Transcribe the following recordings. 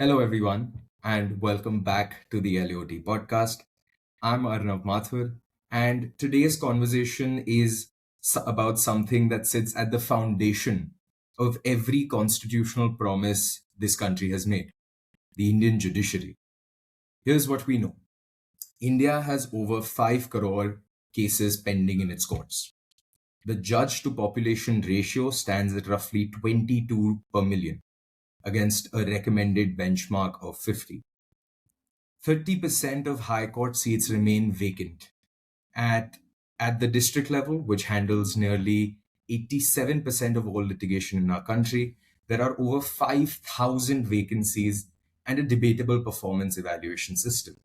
Hello, everyone, and welcome back to the LAOT Podcast. I'm Arnav Mathur, and today's conversation is about something that sits at the foundation of every constitutional promise this country has made: the Indian judiciary. Here's what we know: India has over 5 crore cases pending in its courts. The judge to population ratio stands at roughly 22 per million, against a recommended benchmark of 50. 30% of High Court seats remain vacant. At the district level, which handles nearly 87% of all litigation in our country, there are over 5,000 vacancies and a debatable performance evaluation system.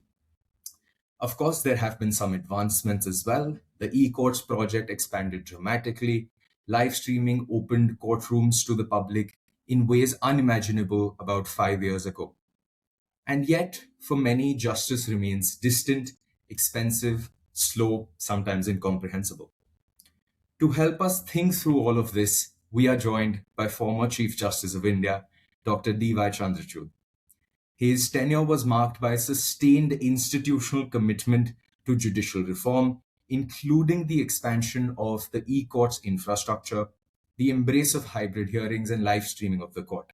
Of course, there have been some advancements as well. The e-courts project expanded dramatically. Live streaming opened courtrooms to the public in ways unimaginable about 5 years ago. And yet, for many, justice remains distant, expensive, slow, sometimes incomprehensible. To help us think through all of this, we are joined by former Chief Justice of India, Dr. D.Y. Chandrachud. His tenure was marked by sustained institutional commitment to judicial reform, including the expansion of the e-courts infrastructure, the embrace of hybrid hearings, and live streaming of the court.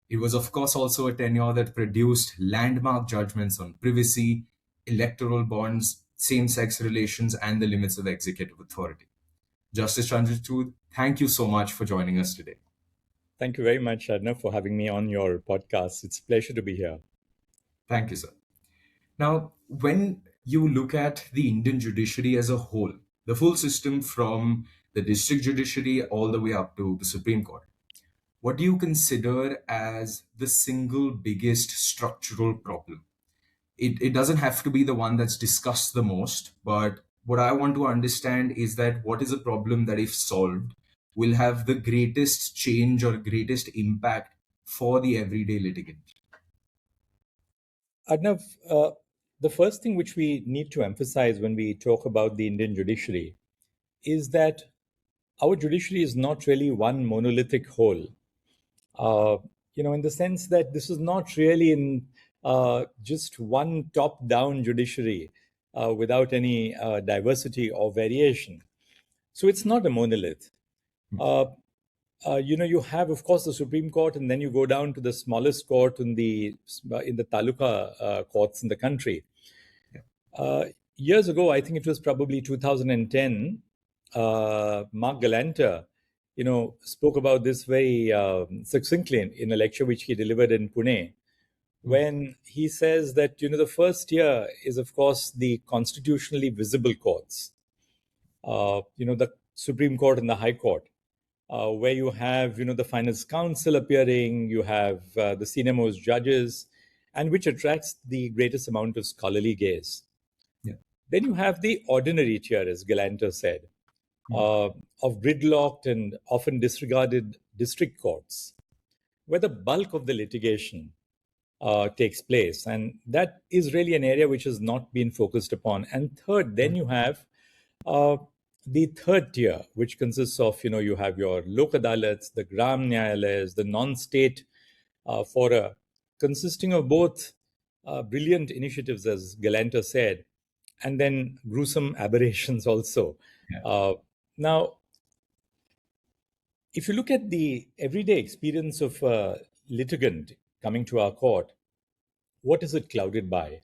It was, of course, also a tenure that produced landmark judgments on privacy, electoral bonds, same sex relations, and the limits of executive authority. Justice Chandrachud, thank you so much for joining us today. Thank you very much, Arnav, for having me on your podcast. It's a pleasure to be here. Thank you, sir. Now, when you look at the Indian judiciary as a whole, the full system from the district judiciary all the way up to the Supreme Court, what do you consider as the single biggest structural problem? It doesn't have to be the one that's discussed the most, but what I want to understand is that what is a problem that, if solved, will have the greatest change or greatest impact for the everyday litigant? Arnav, the first thing which we need to emphasize when we talk about the Indian judiciary is that our judiciary is not really one monolithic whole. In the sense that this is not really in just one top-down judiciary without any diversity or variation. So it's not a monolith. You have, of course, the Supreme Court, and then you go down to the smallest court in the taluka courts in the country. Years ago, I think it was probably 2010, Mark Galanter, spoke about this very succinctly in a lecture which he delivered in Pune, when he says that, the first tier is, of course, the constitutionally visible courts, the Supreme Court and the High Court, where you have, the Finance Council appearing, you have the senior most judges, and which attracts the greatest amount of scholarly gaze. Yeah. Then you have the ordinary tier, as Galanter said, of gridlocked and often disregarded district courts, where the bulk of the litigation takes place. And that is really an area which has not been focused upon. And third, then you have the third tier, which consists of, you have your Lok Adalats, the Gram Nyayalayas, the non-state fora, consisting of both brilliant initiatives, as Galanter said, and then gruesome aberrations also. Yeah. Now, if you look at the everyday experience of a litigant coming to our court, what is it clouded by?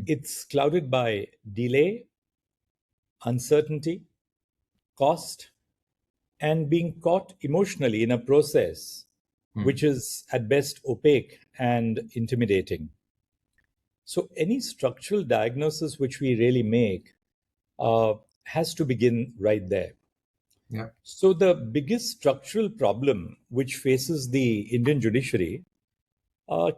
It's clouded by delay, uncertainty, cost, and being caught emotionally in a process which is at best opaque and intimidating. So any structural diagnosis which we really make has to begin right there. Yeah. So the biggest structural problem which faces the Indian judiciary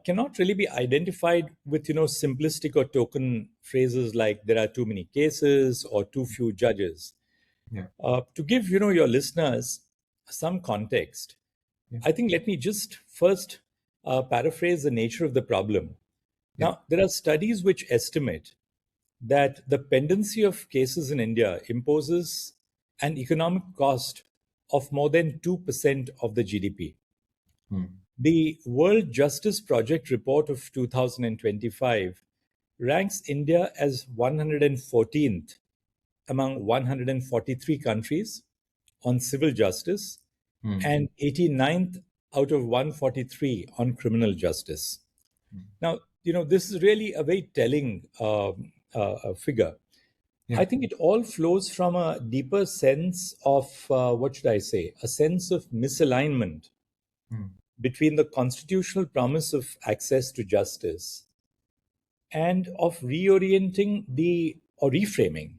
cannot really be identified with, simplistic or token phrases like there are too many cases or too few judges. Yeah. To give, your listeners some context, I think let me just first paraphrase the nature of the problem. Now, there are studies which estimate that the pendency of cases in India imposes an economic cost of more than 2% of the GDP. The World Justice Project report of 2025 ranks India as 114th among 143 countries on civil justice and 89th out of 143 on criminal justice. Now, this is really a very telling figure. Yeah. I think it all flows from a deeper sense of, what should I say, a sense of misalignment between the constitutional promise of access to justice and of reorienting or reframing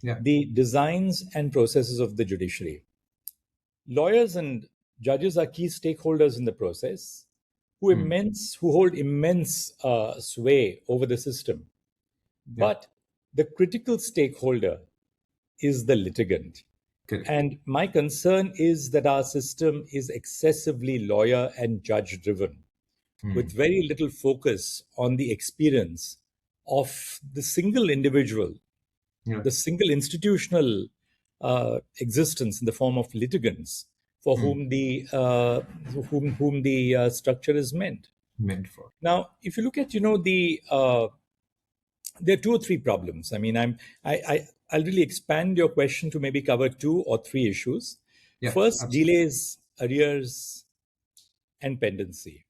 Yeah. the designs and processes of the judiciary. Lawyers and judges are key stakeholders in the process who hold immense sway over the system. But the critical stakeholder is the litigant. Correct. And my concern is that our system is excessively lawyer and judge driven, with very little focus on the experience of the single individual, the single institutional existence in the form of litigants for whom the structure is meant. Meant for. Now, if you look at there are two or three problems. I mean, I'll really expand your question to maybe cover two or three issues. Yeah, First, absolutely. delays, arrears, and pendency.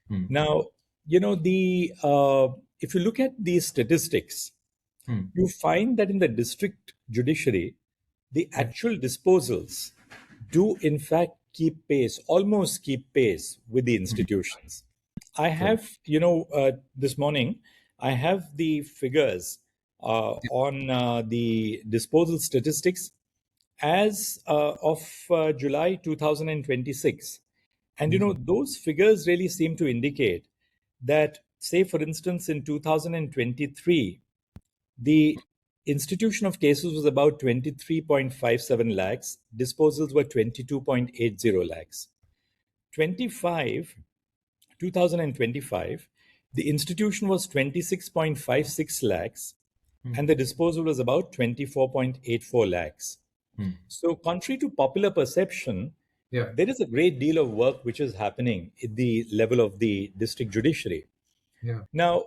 Now, if you look at these statistics, you find that in the district judiciary, the actual disposals do in fact almost keep pace with the institutions. I have, this morning, I have the figures on the disposal statistics as of July 2026. And, those figures really seem to indicate that, say, for instance, in 2023, the institution of cases was about 23.57 lakhs, disposals were 22.80 lakhs. 2025, the institution was 26.56 lakhs, and the disposal was about 24.84 lakhs. So, contrary to popular perception, there is a great deal of work which is happening at the level of the district judiciary. Now,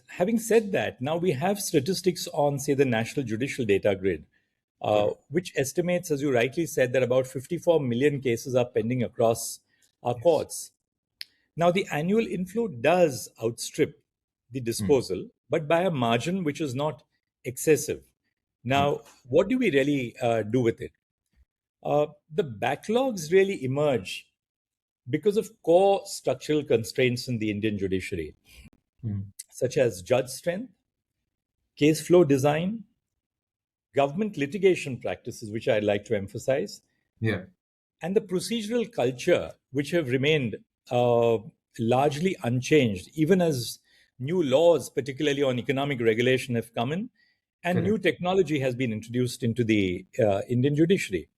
having said that, now we have statistics on, say, the National Judicial Data Grid, which estimates, as you rightly said, that about 54 million cases are pending across our courts. Now, the annual inflow does outstrip the disposal, but by a margin which is not excessive. Now, what do we really do with it? The backlogs really emerge because of core structural constraints in the Indian judiciary, such as judge strength, case flow design, government litigation practices, which I'd like to emphasize, and the procedural culture, which have remained largely unchanged, even as new laws, particularly on economic regulation, have come in, and new technology has been introduced into the Indian judiciary.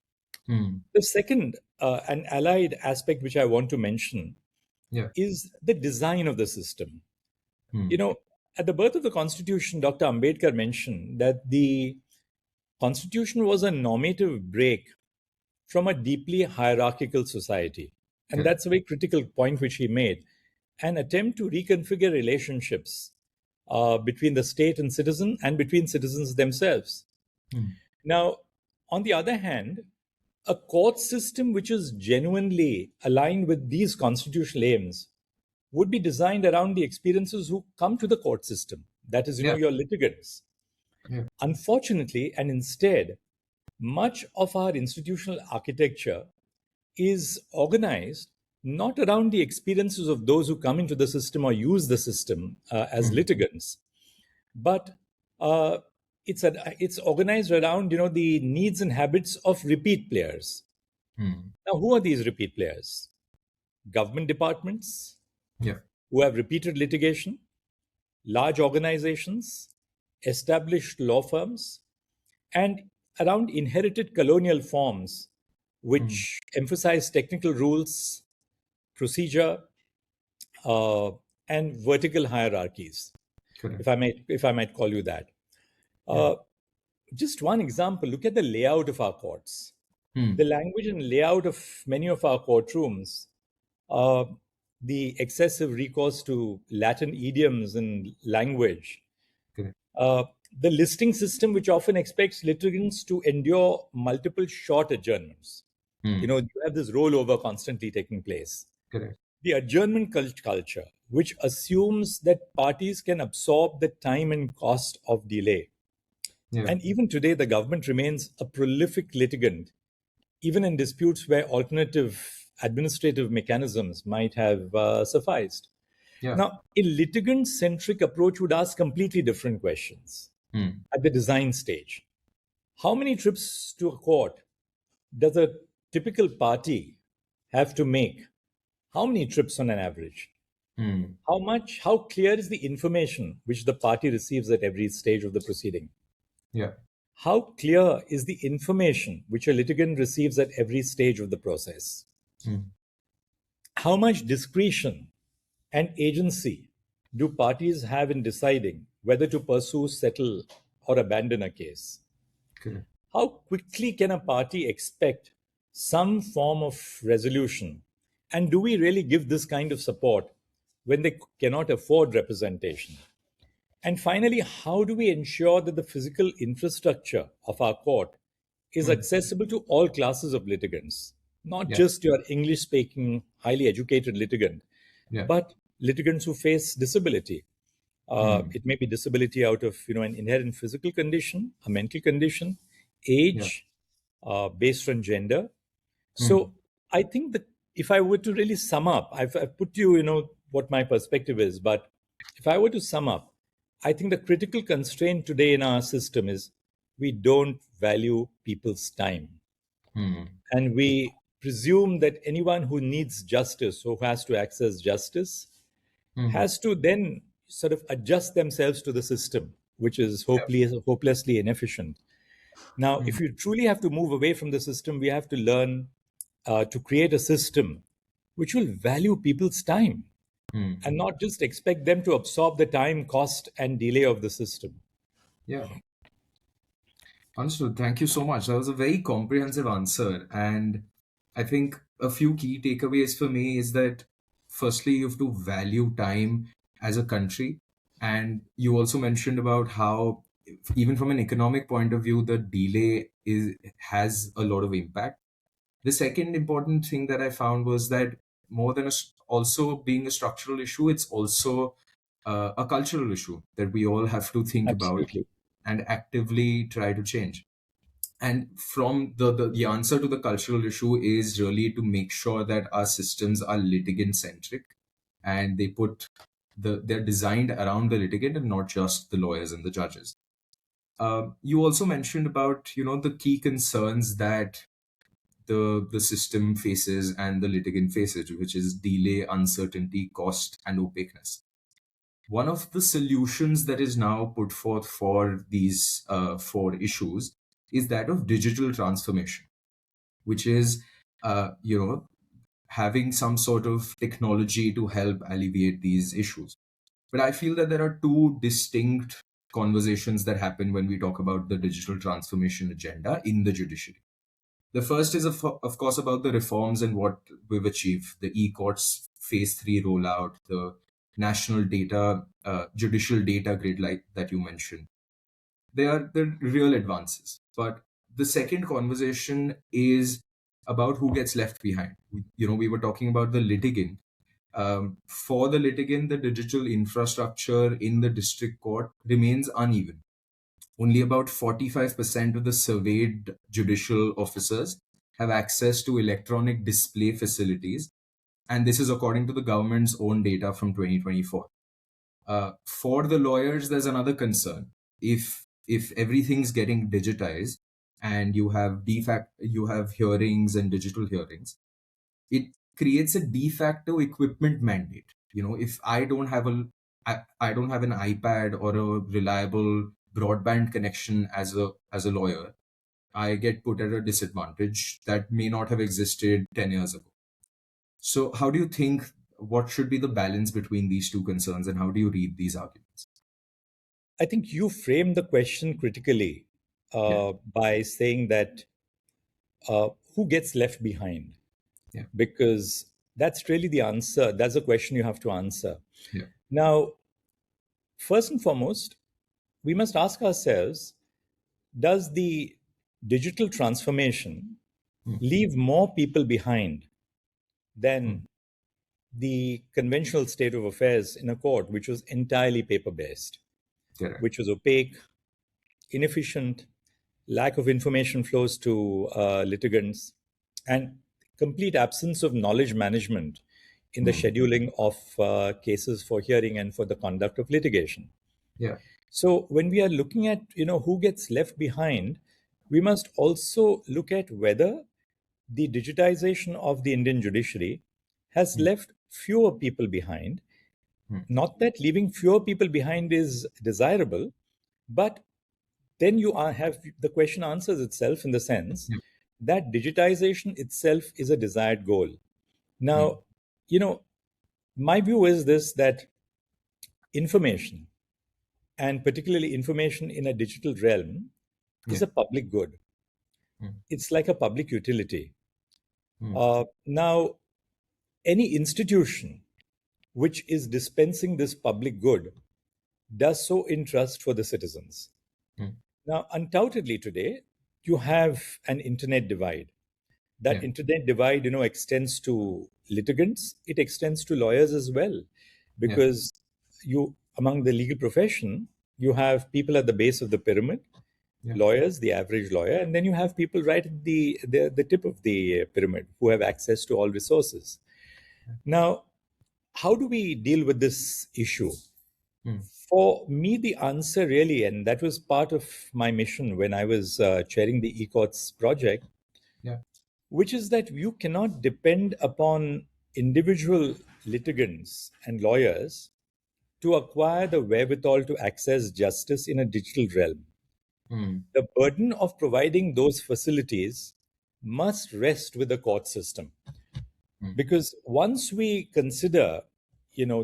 The second and allied aspect which I want to mention is the design of the system. At the birth of the Constitution, Dr. Ambedkar mentioned that the Constitution was a normative break from a deeply hierarchical society. And that's a very critical point which he made. An attempt to reconfigure relationships between the state and citizen and between citizens themselves. Now, on the other hand, a court system which is genuinely aligned with these constitutional aims would be designed around the experiences who come to the court system. That is, your litigants. Unfortunately, and instead, much of our institutional architecture is organized not around the experiences of those who come into the system or use the system as litigants, but it's organized around the needs and habits of repeat players. Now, who are these repeat players? Government departments who have repeated litigation, large organizations, established law firms, and around inherited colonial forms which emphasize technical rules, procedure, and vertical hierarchies, if I might call you that. Just one example, look at the layout of our courts. The language and layout of many of our courtrooms uh, the excessive recourse to Latin idioms and language, Correct. uh, the listing system, which often expects litigants to endure multiple short adjournments. Hmm. You have this rollover constantly taking place. Correct. The adjournment culture, which assumes that parties can absorb the time and cost of delay. Yeah. And even today, the government remains a prolific litigant, even in disputes where alternative administrative mechanisms might have sufficed. Yeah. Now, a litigant centric approach would ask completely different questions Hmm. at the design stage. How many trips to a court does a typical party have to make? How many trips on an average? Hmm. How clear is the information which the party receives at every stage of the proceeding? Yeah. How clear is the information which a litigant receives at every stage of the process? Hmm. How much discretion and agency do parties have in deciding whether to pursue, settle, or abandon a case? Correct. How quickly can a party expect some form of resolution? And do we really give this kind of support when they cannot afford representation? And finally, how do we ensure that the physical infrastructure of our court is Hmm. accessible to all classes of litigants, not Yeah. just your English speaking, highly educated litigant, Yeah. but litigants who face disability? Hmm. It may be disability out of an inherent physical condition, a mental condition, Yeah. age, based on gender. Hmm. So I think that if I were to really sum up, I've put what my perspective is, but if I were to sum up, I think the critical constraint today in our system is we don't value people's time. Hmm. And we presume that anyone who needs justice or who has to access justice Hmm. has to then sort of adjust themselves to the system, which is Yeah. hopelessly inefficient. Now, Hmm. if you truly have to move away from the system, we have to learn to create a system which will value people's time Hmm. and not just expect them to absorb the time, cost, and delay of the system. Yeah. Understood. Thank you so much. That was a very comprehensive answer. And I think a few key takeaways for me is that firstly, you have to value time as a country. And you also mentioned about how, even from an economic point of view, the delay has a lot of impact. The second important thing that I found was that more than also being a structural issue, it's also a cultural issue that we all have to think about Absolutely. and actively try to change. And from the answer to the cultural issue is really to make sure that our systems are litigant centric and they're designed around the litigant and not just the lawyers and the judges. You also mentioned about the key concerns that the system faces and the litigant faces, which is delay, uncertainty, cost, and opaqueness. One of the solutions that is now put forth for these four issues is that of digital transformation, which is having some sort of technology to help alleviate these issues. But I feel that there are two distinct conversations that happen when we talk about the digital transformation agenda in the judiciary. The first is, of course, about the reforms and what we've achieved, the e-courts phase 3 rollout, the national data, judicial data grid like that you mentioned. They are the real advances. But the second conversation is about who gets left behind. We were talking about the litigant. For the litigant, the digital infrastructure in the district court remains uneven. Only about 45% of the surveyed judicial officers have access to electronic display facilities, and this is according to the government's own data from 2024. For the lawyers, there's another concern. If everything's getting digitized and you have hearings and digital hearings, it creates a de facto equipment mandate. If I don't have an iPad or a reliable broadband connection as a lawyer, I get put at a disadvantage that may not have existed 10 years ago. So how do you think, what should be the balance between these two concerns, and how do you read these arguments? I think you framed the question critically Yeah. by saying that who gets left behind? Yeah. Because that's really the answer. That's the question you have to answer. Yeah. Now, first and foremost, we must ask ourselves, does the digital transformation Mm. leave more people behind Mm. than the conventional state of affairs in a court, which was entirely paper based, Correct. which was opaque, inefficient, lack of information flows to litigants, and complete absence of knowledge management in the Mm. scheduling of cases for hearing and for the conduct of litigation. Yeah. So when we are looking at who gets left behind, we must also look at whether the digitization of the Indian judiciary has Mm. left fewer people behind. Mm. Not that leaving fewer people behind is desirable, but then have the question answers itself in the sense Yeah. that digitization itself is a desired goal. Mm. Now, my view is this, that information, and particularly information in a digital realm, is Yeah. a public good. Mm. It's like a public utility. Mm. Now, any institution which is dispensing this public good does so in trust for the citizens. Mm. Now, undoubtedly today, you have an internet divide. That Yeah. internet divide, extends to litigants. It extends to lawyers as well, Yeah. because among the legal profession, you have people at the base of the pyramid, Yeah. lawyers, the average lawyer, and then you have people right at the tip of the pyramid who have access to all resources. Now, how do we deal with this issue? Mm. For me, the answer really, and that was part of my mission when I was chairing the e-courts project, Yeah. which is that you cannot depend upon individual litigants and lawyers to acquire the wherewithal to access justice in a digital realm. Mm. The burden of providing those facilities must rest with the court system. Mm. Because once we consider,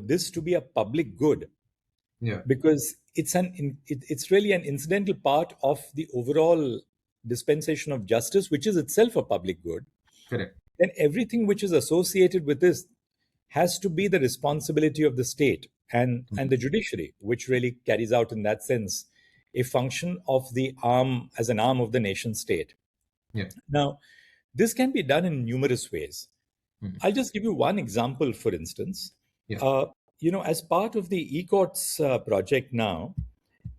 this to be a public good, Yeah. because it's really an incidental part of the overall dispensation of justice, which is itself a public good, Correct. then everything which is associated with this has to be the responsibility of the state and the judiciary, which really carries out in that sense a function of the arm as an arm of the nation state. Yeah. Now, this can be done in numerous ways. Mm. I'll just give you one example, for instance. Yeah. As part of the e-courts project now,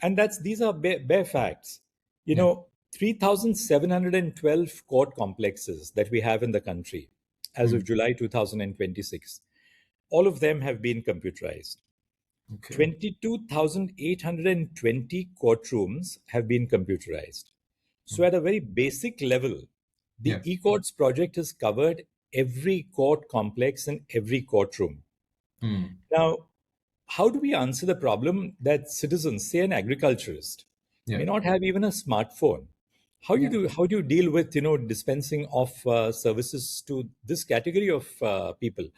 and these are bare facts, Yeah. 3,712 court complexes that we have in the country as of Mm. July 2026. All of them have been computerized. Okay. 22,820 courtrooms have been computerized. So, at a very basic level, the Yeah. e-courts project has covered every court complex and every courtroom. Mm. Now, how do we answer the problem that citizens, say an agriculturist, Yeah. may not have even a smartphone? How do you deal with dispensing of services to this category of people?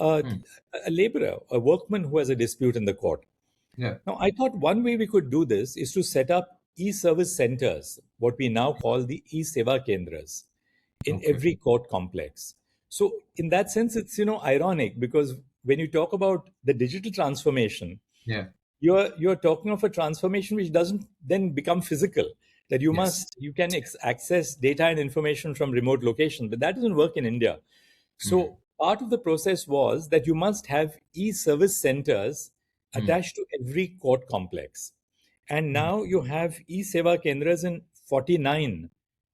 Mm. A laborer, a workman who has a dispute in the court. Yeah. Now, I thought one way we could do this is to set up e-service centers, what we now call the e-Sewa Kendras, in Okay. every court complex. So, in that sense, it's ironic, because when you talk about the digital transformation, Yeah. you're talking of a transformation which doesn't then become physical. That you Yes. can access data and information from remote locations, but that doesn't work in India. So part of the process was that you must have e-service centers attached to every court complex. And now you have e-Sewa Kendras in 49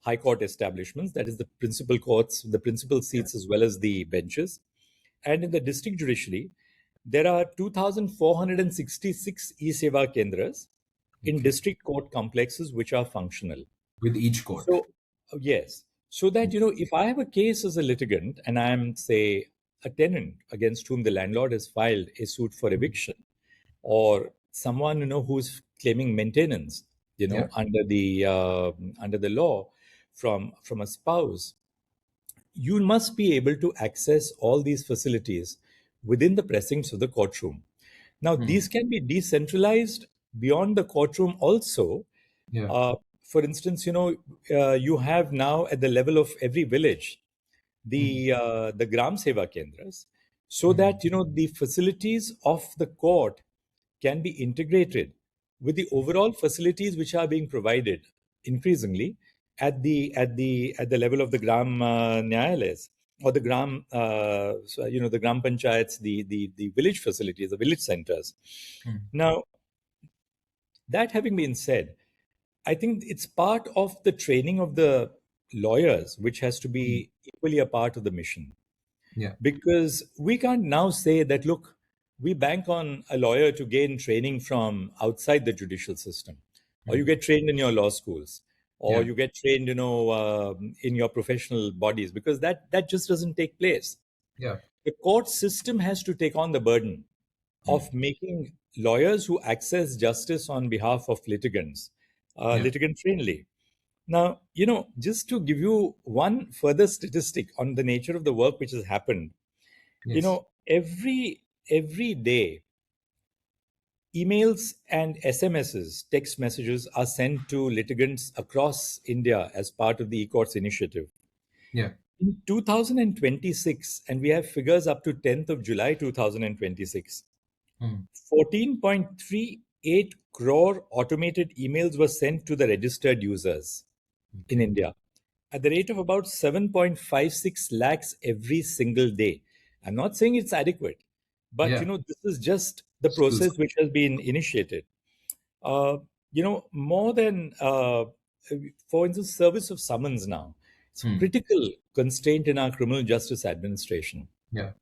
high court establishments, that is the principal courts, the principal seats, as well as the benches. And in the district judiciary, there are 2,466 e-Sewa Kendras in Okay. district court complexes which are functional. With each court. So, yes. So that, if I have a case as a litigant and I am, say, a tenant against whom the landlord has filed a suit for eviction, or someone, who's claiming maintenance, Yeah. under the law from a spouse, you must be able to access all these facilities within the precincts of the courtroom. Now, these can be decentralized beyond the courtroom also. Yeah. For instance, you have now at the level of every village the Gram Seva Kendras, so that the facilities of the court can be integrated with the overall facilities which are being provided increasingly at the level of the gram nyayalayas, or the gram the gram panchayats, the village facilities, the village centers. Now, that having been said, I think it's part of the training of the lawyers which has to be equally a part of the mission, Yeah. because we can't now say that, look, we bank on a lawyer to gain training from outside the judicial system, or you get trained in your law schools, or Yeah. you get trained in your professional bodies, because that just doesn't take place. Yeah. The court system has to take on the burden of making lawyers who access justice on behalf of litigants Yeah. litigant friendly. Now, just to give you one further statistic on the nature of the work which has happened, Yes. every day, emails and SMSs, text messages, are sent to litigants across India as part of the e-courts initiative. Yeah. In 2026, and we have figures up to 10th of July 2026, 14.38 crore automated emails were sent to the registered users in India at the rate of about 7.56 lakhs every single day. I'm not saying it's adequate, but Yeah. this is just the Still. process which has been initiated. More than, for instance, service of summons now. It's a critical constraint in our criminal justice administration. Yeah.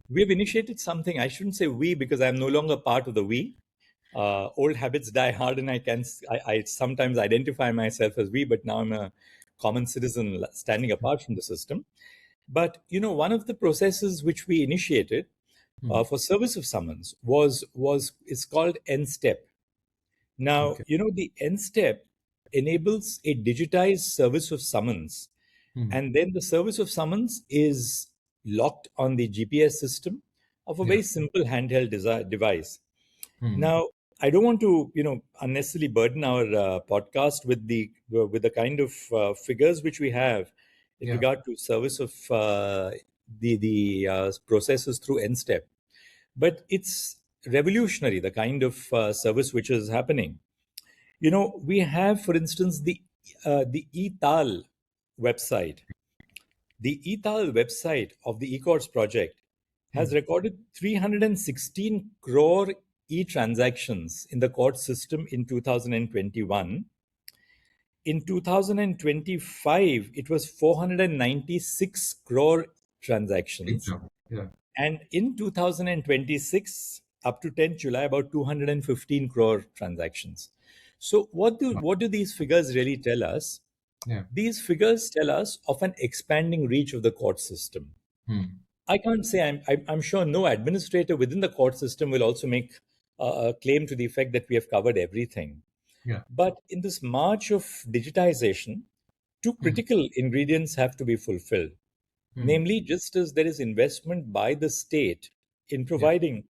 We have initiated something. I shouldn't say we, because I'm no longer part of the we. Old habits die hard, and I sometimes identify myself as we, but now I'm a common citizen standing apart from the system. But one of the processes which we initiated for service of summons is called NSTEP. Now, Okay. the NSTEP enables a digitized service of summons, and then the service of summons is locked on the GPS system of a Yeah. very simple handheld device. Now, I don't want to, unnecessarily burden our podcast with the kind of figures which we have in Yeah. regard to service of the processes through NSTEP, but it's revolutionary, the kind of service which is happening. We have, for instance, the e-Tal website. The e-Tal website of the e-courts project has recorded 316 crore e-transactions in the court system in 2021. In 2025, it was 496 crore Big transactions. job. Yeah. And in 2026, up to 10th July, about 215 crore transactions. So what do these figures really tell us? Yeah. These figures tell us of an expanding reach of the court system. I can't say, I'm sure no administrator within the court system will also make a claim to the effect that we have covered everything. Yeah. But in this march of digitization, two critical ingredients have to be fulfilled. Namely, just as there is investment by the state in providing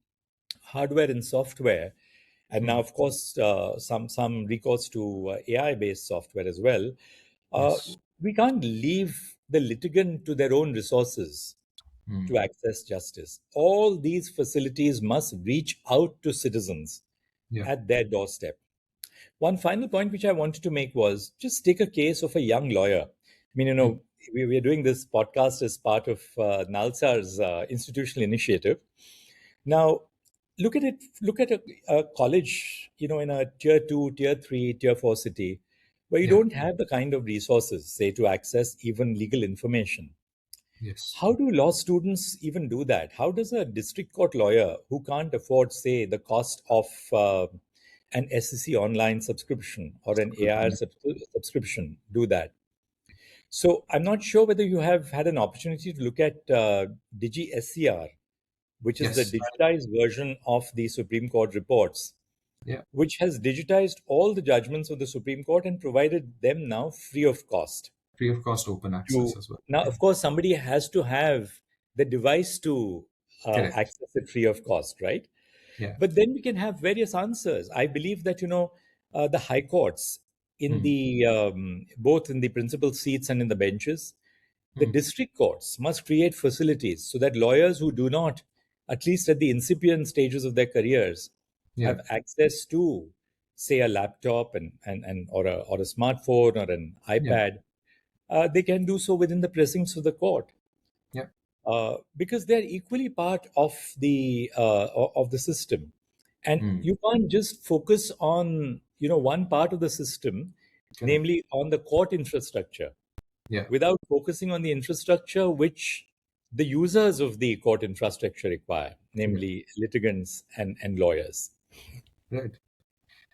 hardware and software, and now, of course, some recourse to AI-based software as well, Yes. we can't leave the litigant to their own resources to access justice. All these facilities must reach out to citizens Yeah. at their doorstep. One final point which I wanted to make was, just take a case of a young lawyer. I mean, we are doing this podcast as part of NALSA's institutional initiative. Now, look at a college, in a tier 2, tier 3, tier 4 city, where you Yeah. don't have the kind of resources, say, to access even legal information. Yes. How do law students even do that? How does a district court lawyer who can't afford, say, the cost of an SEC online subscription or an AIR subscription do that? So I'm not sure whether you have had an opportunity to look at Digi SCR, which is the Yes. digitized version of the Supreme Court reports, Yeah. which has digitized all the judgments of the Supreme Court and provided them now free of cost. Free of cost open access as well. Now, Yeah. of course, somebody has to have the device to Correct. access it free of cost, right? Yeah. But then we can have various answers. I believe that the high courts, in the both in the principal seats and in the benches, the district courts must create facilities so that lawyers who do not, at least at the incipient stages of their careers, Yeah. have access to, say, a laptop and or a smartphone or an Yeah. iPad, they can do so within the precincts of the court, Yeah. because they're equally part of the system, and Mm. you can't just focus on one part of the system, Correct. namely on the court infrastructure, Yeah. without focusing on the infrastructure which the users of the court infrastructure require, Yeah. namely litigants and lawyers. Right.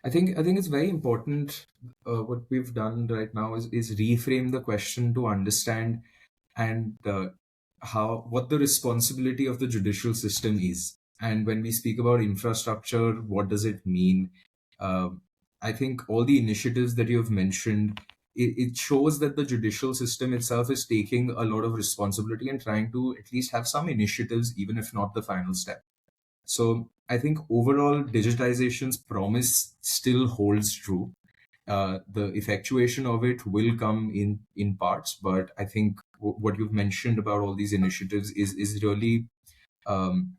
I think it's very important. What we've done right now is reframe the question to understand and how what the responsibility of the judicial system is. And when we speak about infrastructure, what does it mean? Uh, I think all the initiatives that you have mentioned, it shows that the judicial system itself is taking a lot of responsibility and trying to at least have some initiatives, even if not the final step. So I think overall digitization's promise still holds true. The effectuation of it will come in parts, but I think what you've mentioned about all these initiatives is really um,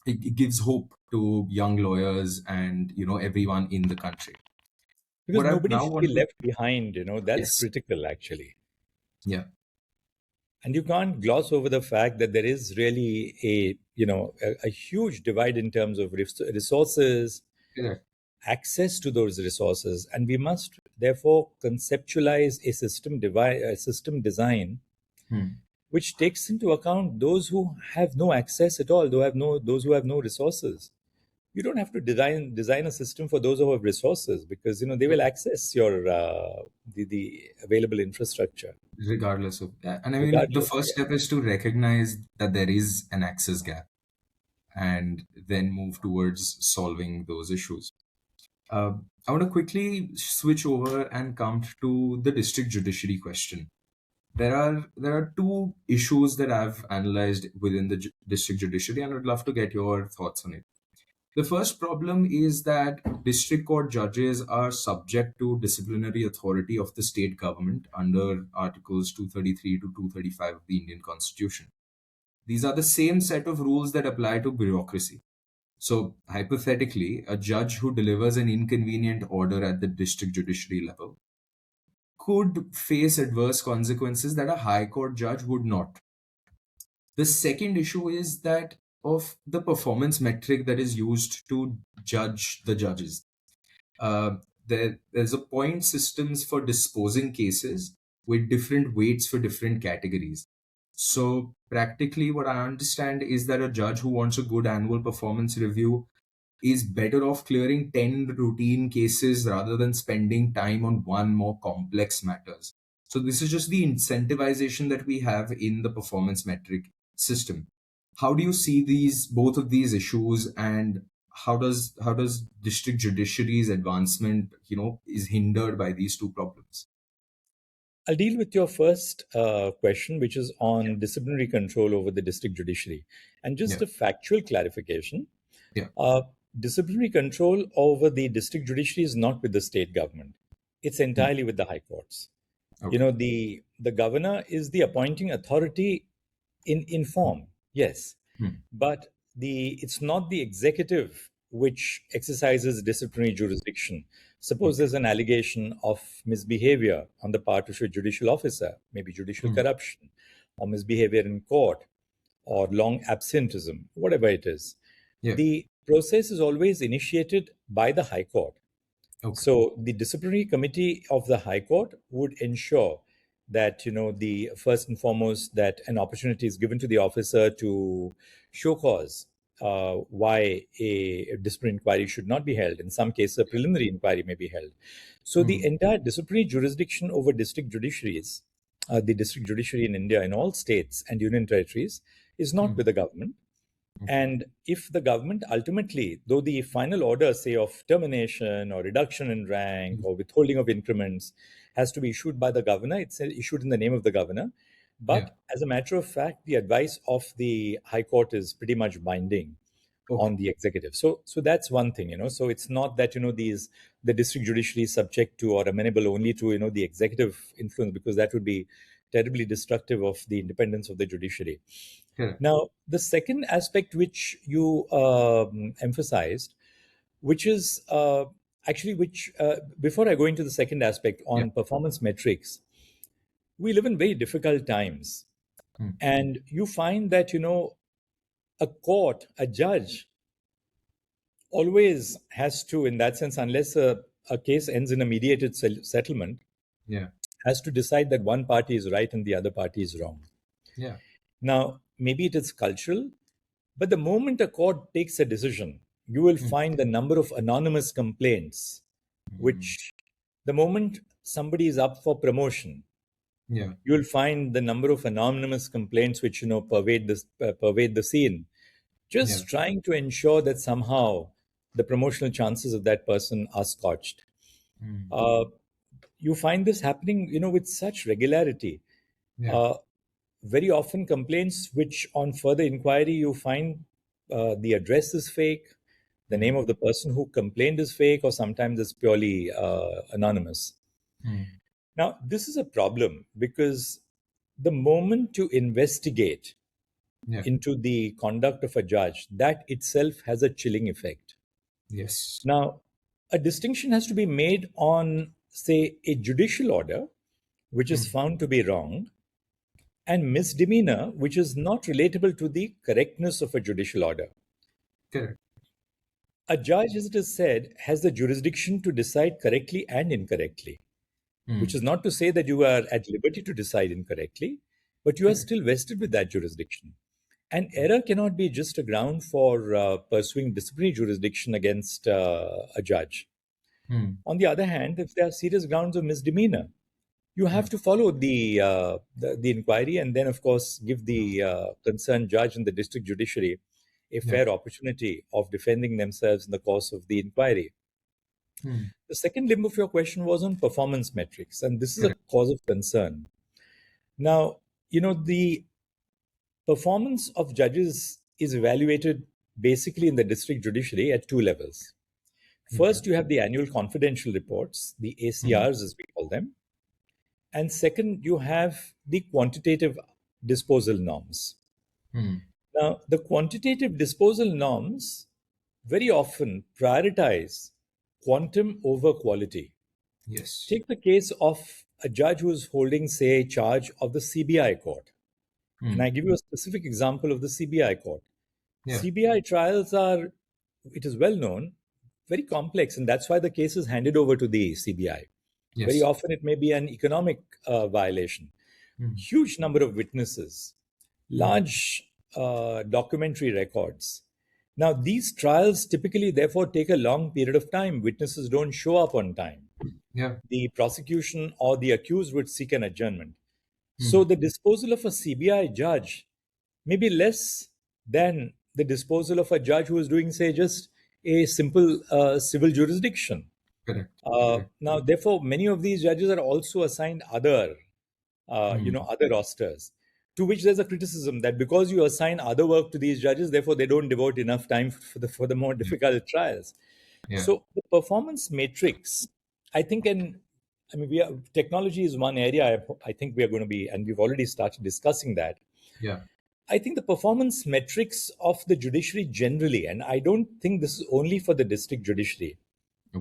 it gives hope to young lawyers and everyone in the country. Because What I nobody now should be want to left behind, that's yes, critical actually. yeah, And you can't gloss over the fact that there is really a huge divide in terms of resources, correct. access to those resources, and we must therefore conceptualize a system design Hmm. which takes into account those who have no access at all, those who have no resources. You don't have to design a system for those who have resources, because they will access your the available infrastructure Regardless of that, and I mean the regardless. first Yeah. step is to recognize that there is an access gap and then move towards solving those issues. Uh, I want to quickly switch over and come to the district judiciary question. There are two issues that I've analyzed within the district judiciary, and I'd love to get your thoughts on it. The first problem is that district court judges are subject to disciplinary authority of the state government under Articles 233 to 235 of the Indian Constitution. These are the same set of rules that apply to bureaucracy. So, hypothetically, a judge who delivers an inconvenient order at the district judiciary level could face adverse consequences that a high court judge would not. The second issue is that of the performance metric that is used to judge the judges. Uh, there's a point systems for disposing cases with different weights for different categories. So practically what I understand is that a judge who wants a good annual performance review is better off clearing 10 routine cases rather than spending time on one more complex matters. So this is just the incentivization that we have in the performance metric system. How do you see these both of these issues, and how does district judiciary's advancement is hindered by these two problems? I'll deal with your first question, which is Yeah. on disciplinary control over the district judiciary. And just Yeah. a factual clarification, Yeah. uh, disciplinary control over the district judiciary is not with the state government. It's Hmm. entirely with the high courts. Okay. The governor is the appointing authority in form, yes, Hmm. but it's not the executive which exercises disciplinary jurisdiction. Suppose Okay. there's an allegation of misbehavior on the part of a judicial officer, maybe judicial Hmm. corruption, or misbehavior in court, or long absenteeism, whatever it is. Yeah. The process is always initiated by the High Court. Okay. So the disciplinary committee of the High Court would ensure that, the first and foremost, that an opportunity is given to the officer to show cause why a disciplinary inquiry should not be held. In some cases, a preliminary inquiry may be held. So the Hmm. entire disciplinary jurisdiction over district judiciaries, the district judiciary in India, in all states and union territories, is not Hmm. with the government. Okay. And if the government ultimately, though the final order, say, of termination or reduction in rank Hmm. or withholding of increments has to be issued by the governor, it's issued in the name of the governor. Yeah. But as a matter of fact, the advice of the High Court is pretty much binding Okay. on the executive. So that's one thing. So it's not that the district judiciary is subject to or amenable only to the executive influence, because that would be terribly destructive of the independence of the judiciary. Correct. Now, the second aspect which you emphasized, which is which before I go into the second aspect Yeah. on performance metrics, we live in very difficult times. Mm. And you find that, a court, a judge, always has to, in that sense, unless a case ends in a mediated settlement, Yeah. has to decide that one party is right and the other party is wrong. Yeah. Now, maybe it is cultural, but the moment a court takes a decision, you will Mm. find the number of anonymous complaints, Mm. which the moment somebody is up for promotion, Yeah. you will find the number of anonymous complaints which pervade the scene, Yeah. just trying to ensure that somehow the promotional chances of that person are scotched. Mm. Uh, you find this happening, with such regularity. Yeah. Uh, very often, complaints which, on further inquiry, you find the address is fake, the name of the person who complained is fake, or sometimes it's purely anonymous. Mm. Now, this is a problem because the moment you investigate Yeah. into the conduct of a judge, that itself has a chilling effect. Yes. Now, a distinction has to be made on, say, a judicial order, which is found to be wrong, and misdemeanor, which is not relatable to the correctness of a judicial order. Correct. A judge, as it is said, has the jurisdiction to decide correctly and incorrectly, which Mm. is not to say that you are at liberty to decide incorrectly, but you are Correct. still vested with that jurisdiction. And error cannot be just a ground for pursuing disciplinary jurisdiction against a judge. Mm. On the other hand, if there are serious grounds of misdemeanor, you Yeah. have to follow the inquiry and then, of course, give the concerned judge and the district judiciary a Yeah. fair opportunity of defending themselves in the course of the inquiry. Mm. The second limb of your question was on performance metrics, and this is a Correct. cause of concern. Now, the performance of judges is evaluated basically in the district judiciary at two levels. Okay. First, you have the annual confidential reports, the Mm. ACRs as we call them. And second, you have the quantitative disposal norms. Mm. Now, the quantitative disposal norms very often prioritize quantum over quality. Yes. Take the case of a judge who is holding, say, charge of the CBI court. And Mm. I give you a specific example of the CBI court. Yeah. CBI trials are, it is well known, very complex, and that's why the case is handed over to the CBI. Very Yes. often it may be an economic violation. Mm. Huge number of witnesses, Mm. large documentary records. Now, these trials typically, therefore, take a long period of time. Witnesses don't show up on time. Yeah. The prosecution or the accused would seek an adjournment. So, Mm. the disposal of a CBI judge may be less than the disposal of a judge who is doing, say, just a simple civil jurisdiction. Correct. Correct. Now, therefore, many of these judges are also assigned other, Mm. other rosters, to which there's a criticism that because you assign other work to these judges, therefore they don't devote enough time for the more difficult trials. Yeah. So the performance matrix, I think, technology is one area I think we are going to be, and we've already started discussing that. Yeah. I think the performance metrics of the judiciary generally, and I don't think this is only for the district judiciary,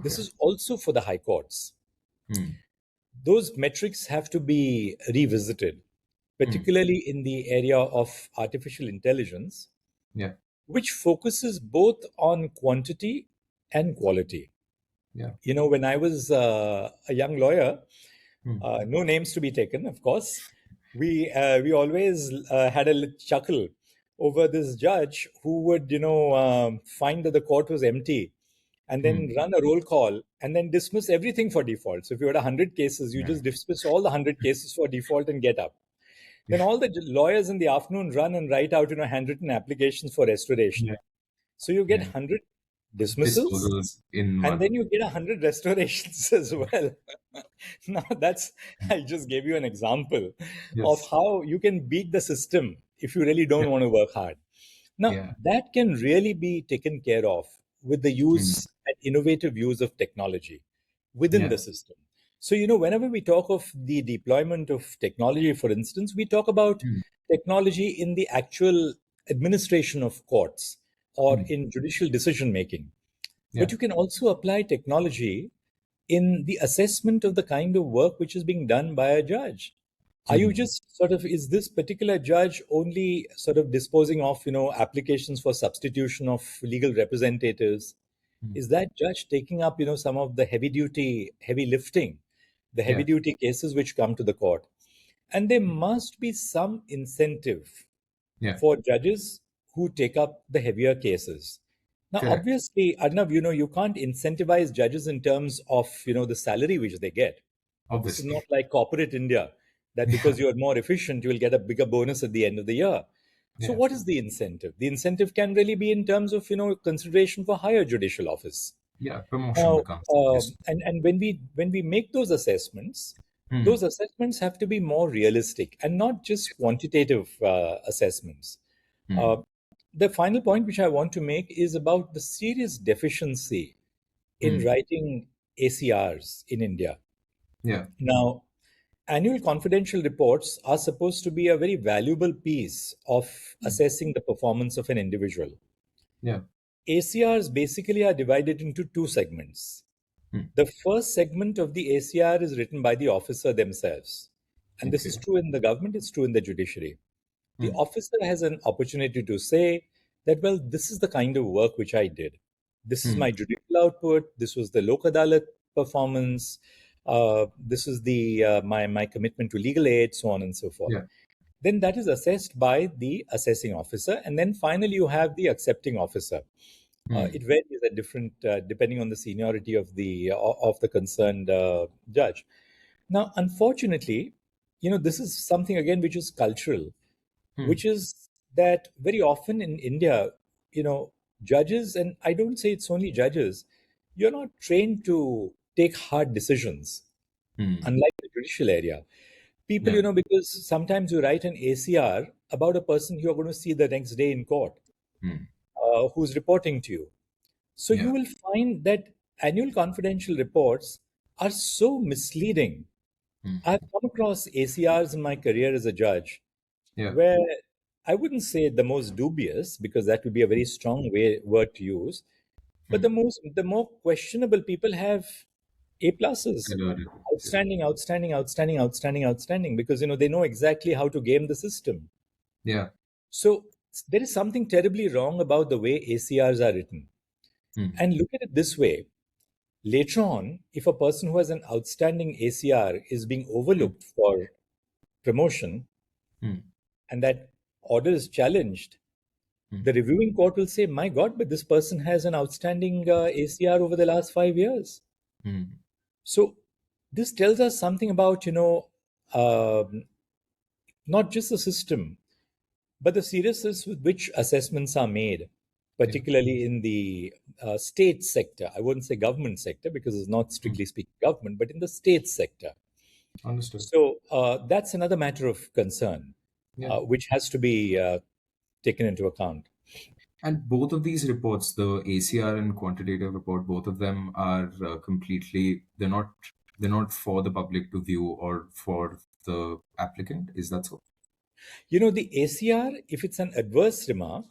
this Okay. is also for the high courts. Mm. Those metrics have to be revisited, Mm. particularly in the area of artificial intelligence, Yeah. which focuses both on quantity and quality. Yeah. When I was a young lawyer, Mm. no names to be taken, of course, we always had a chuckle over this judge who would, find that the court was empty and then Mm. run a roll call and then dismiss everything for default. So if you had 100 cases, you Yeah. just dismiss all the 100 cases for default and get up. Then Yeah. all the lawyers in the afternoon run and write out, handwritten applications for restoration. Yeah. So you get Yeah. 100 dismissals Disposals in and one. then you get 100 restorations as well. Now I just gave you an example of Yes. how you can beat the system if you really don't Yeah. want to work hard. Now, Yeah. that can really be taken care of with the Mm. use and innovative use of technology within Yeah. the system. So, whenever we talk of the deployment of technology, for instance, we talk about Mm. technology in the actual administration of courts or Mm. in judicial decision making. But Yeah. you can also apply technology in the assessment of the kind of work which is being done by a judge. Are you Mm. just sort of, is this particular judge only sort of disposing of, applications for substitution of legal representatives? Mm. Is that judge taking up, some of the heavy lifting, the heavy Yeah. duty cases which come to the court? And there must be some incentive Yeah. for judges who take up the heavier cases. Now, Correct. obviously, Arnav, you can't incentivize judges in terms of, the salary which they get. This is not Obviously. like corporate India, that Yeah. because you're more efficient, you will get a bigger bonus at the end of the year. So, Yeah. what is the incentive? The incentive can really be in terms of, consideration for higher judicial office. Yeah. Promotion Now, becomes yes. and when we make Mm. those assessments have to be more realistic and not just quantitative assessments. Uh, Mm. the final point which I want to make is about the serious deficiency in Mm. writing ACRs in India. Yeah. Now, annual confidential reports are supposed to be a very valuable piece of Mm. assessing the performance of an individual. Yeah. ACRs basically are divided into two segments. Mm. The first segment of the ACR is written by the officer themselves. And this is Okay. true in the government, it's true in the judiciary. The Mm. officer has an opportunity to say that, well, this is the kind of work which I did. This is Mm. my judicial output. This was the Lok Adalat performance. This is the my commitment to legal aid, so on and so forth. Yeah. Then that is assessed by the assessing officer, and then finally you have the accepting officer. Mm. It varies at different, depending on the seniority of the concerned judge. Now, unfortunately, this is something again which is cultural, Mm. which is that very often in India, judges, and I don't say it's only judges, you're not trained to take hard decisions, Mm. unlike the judicial area. People, Yeah. because sometimes you write an ACR about a person you're going to see the next day in court, Mm. who's reporting to you. So you Yeah. will find that annual confidential reports are so misleading. Mm. I've come across ACRs in my career as a judge Yeah. where I wouldn't say the most dubious, because that would be a very strong word to use, but Mm. the more questionable people have A pluses, Colored. Yeah. outstanding, outstanding, outstanding, outstanding, outstanding, because they know exactly how to game the system. Yeah. So there is something terribly wrong about the way ACRs are written. Mm. And look at it this way. Later on, if a person who has an outstanding ACR is being Mm. overlooked for promotion Mm. and that order is challenged, Mm. the reviewing court will say, my God, but this person has an outstanding ACR over the last 5 years. Mm. So this tells us something about, um, not just the system, but the seriousness with which assessments are made, Yeah. particularly in the state sector. I wouldn't say government sector because it's not Mm. strictly speaking government, but in the state sector. Understood. So that's another matter of concern, Yeah. which has to be taken into account. And both of these reports, the ACR and quantitative report, both of them are completely, they're not for the public to view or for the applicant. Is that so? The ACR, if it's an adverse remark,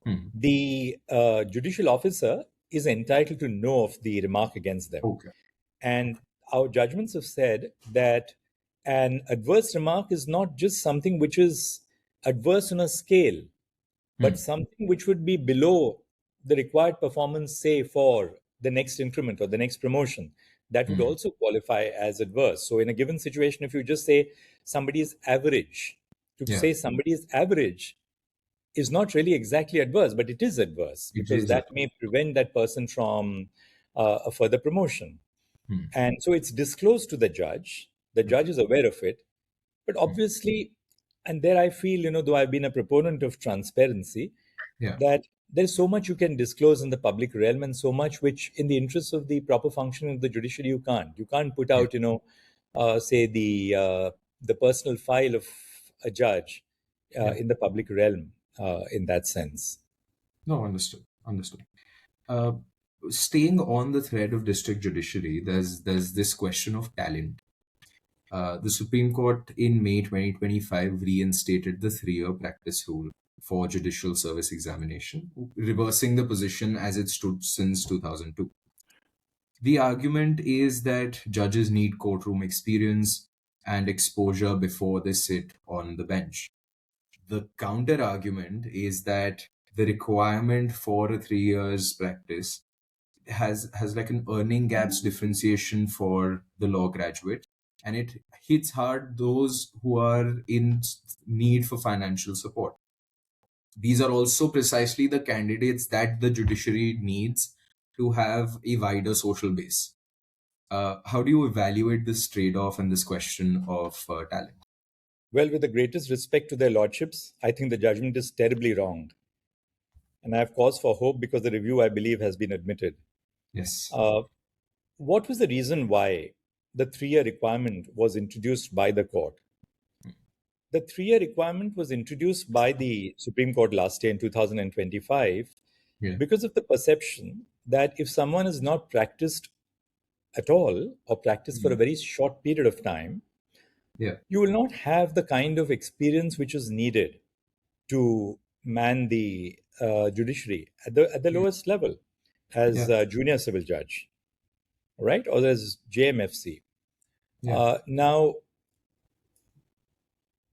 Hmm. the judicial officer is entitled to know of the remark against them. Okay. And our judgments have said that an adverse remark is not just something which is adverse on a scale, but Hmm. something which would be below the required performance, say, for the next increment or the next promotion. That would Hmm. also qualify as adverse. So, in a given situation, if you just say somebody is average, to Yeah. say somebody is average is not really exactly adverse, but it is adverse It because is. that may prevent that person from a further promotion. Hmm. And so it's disclosed to the judge. The Hmm. judge is aware of it. But Hmm. obviously, and there I feel, though I've been a proponent of transparency, Yeah. that there's so much you can disclose in the public realm and so much which, in the interest of the proper functioning of the judiciary, you can't. You can't put Yeah. out, say the personal file of a judge Yeah. in the public realm in that sense. No, understood. Understood. Uh, staying on the thread of district judiciary, there's this question of talent. The Supreme Court in May 2025 reinstated the 3-year practice rule for judicial service examination, reversing the position as it stood since 2002. The argument is that judges need courtroom experience and exposure before they sit on the bench. The counter argument is that the requirement for a 3 years practice has like an earning gaps differentiation for the law graduate, and it hits hard those who are in need for financial support. These are also precisely the candidates that the judiciary needs to have a wider social base. How do you evaluate this trade-off and this question of talent? Well, with the greatest respect to their lordships, I think the judgment is terribly wrong. And I have cause for hope because the review, I believe, has been admitted. Yes. What was the reason why the 3-year requirement was introduced by the court? The 3-year requirement was introduced by the Supreme Court last year in 2025 Yeah. because of the perception that if someone is not practiced at all or practiced for a very short period of time, Yeah. you will not have the kind of experience which is needed to man the judiciary at the lowest level as Yeah. a junior civil judge, right? Or as JMFC. Yeah. Now,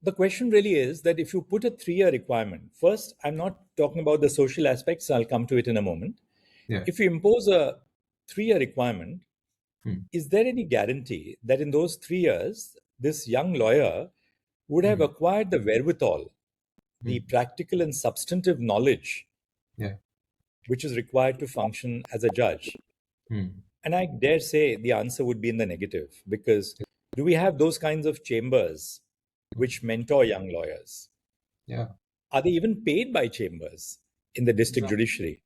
the question really is that if you put a 3-year requirement, first, I'm not talking about the social aspects, I'll come to it in a moment. Yeah. If you impose a 3-year requirement, Hmm. is there any guarantee that in those 3 years, this young lawyer would have acquired the wherewithal, the practical and substantive knowledge Yeah. which is required to function as a judge? Hmm. And I dare say the answer would be in the negative, because do we have those kinds of chambers which mentor young lawyers? Yeah. Are they even paid by chambers in the district judiciary?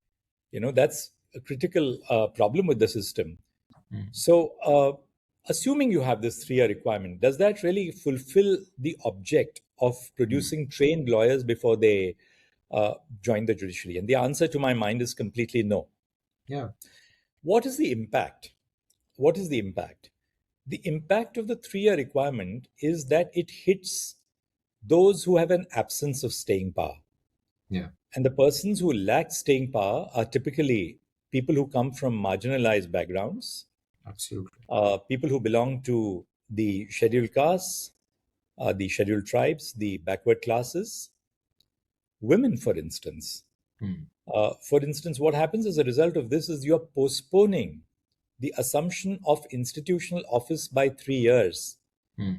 That's a critical problem with the system. So, assuming you have this 3-year requirement, does that really fulfill the object of producing trained lawyers before they join the judiciary? And the answer to my mind is completely no. Yeah. What is the impact? What is the impact? The impact of the 3-year requirement is that it hits those who have an absence of staying power. Yeah. And the persons who lack staying power are typically people who come from marginalized backgrounds, Absolutely. people who belong to the scheduled castes, the scheduled tribes, the backward classes, women, for instance. For instance, what happens as a result of this is you're postponing the assumption of institutional office by 3 years.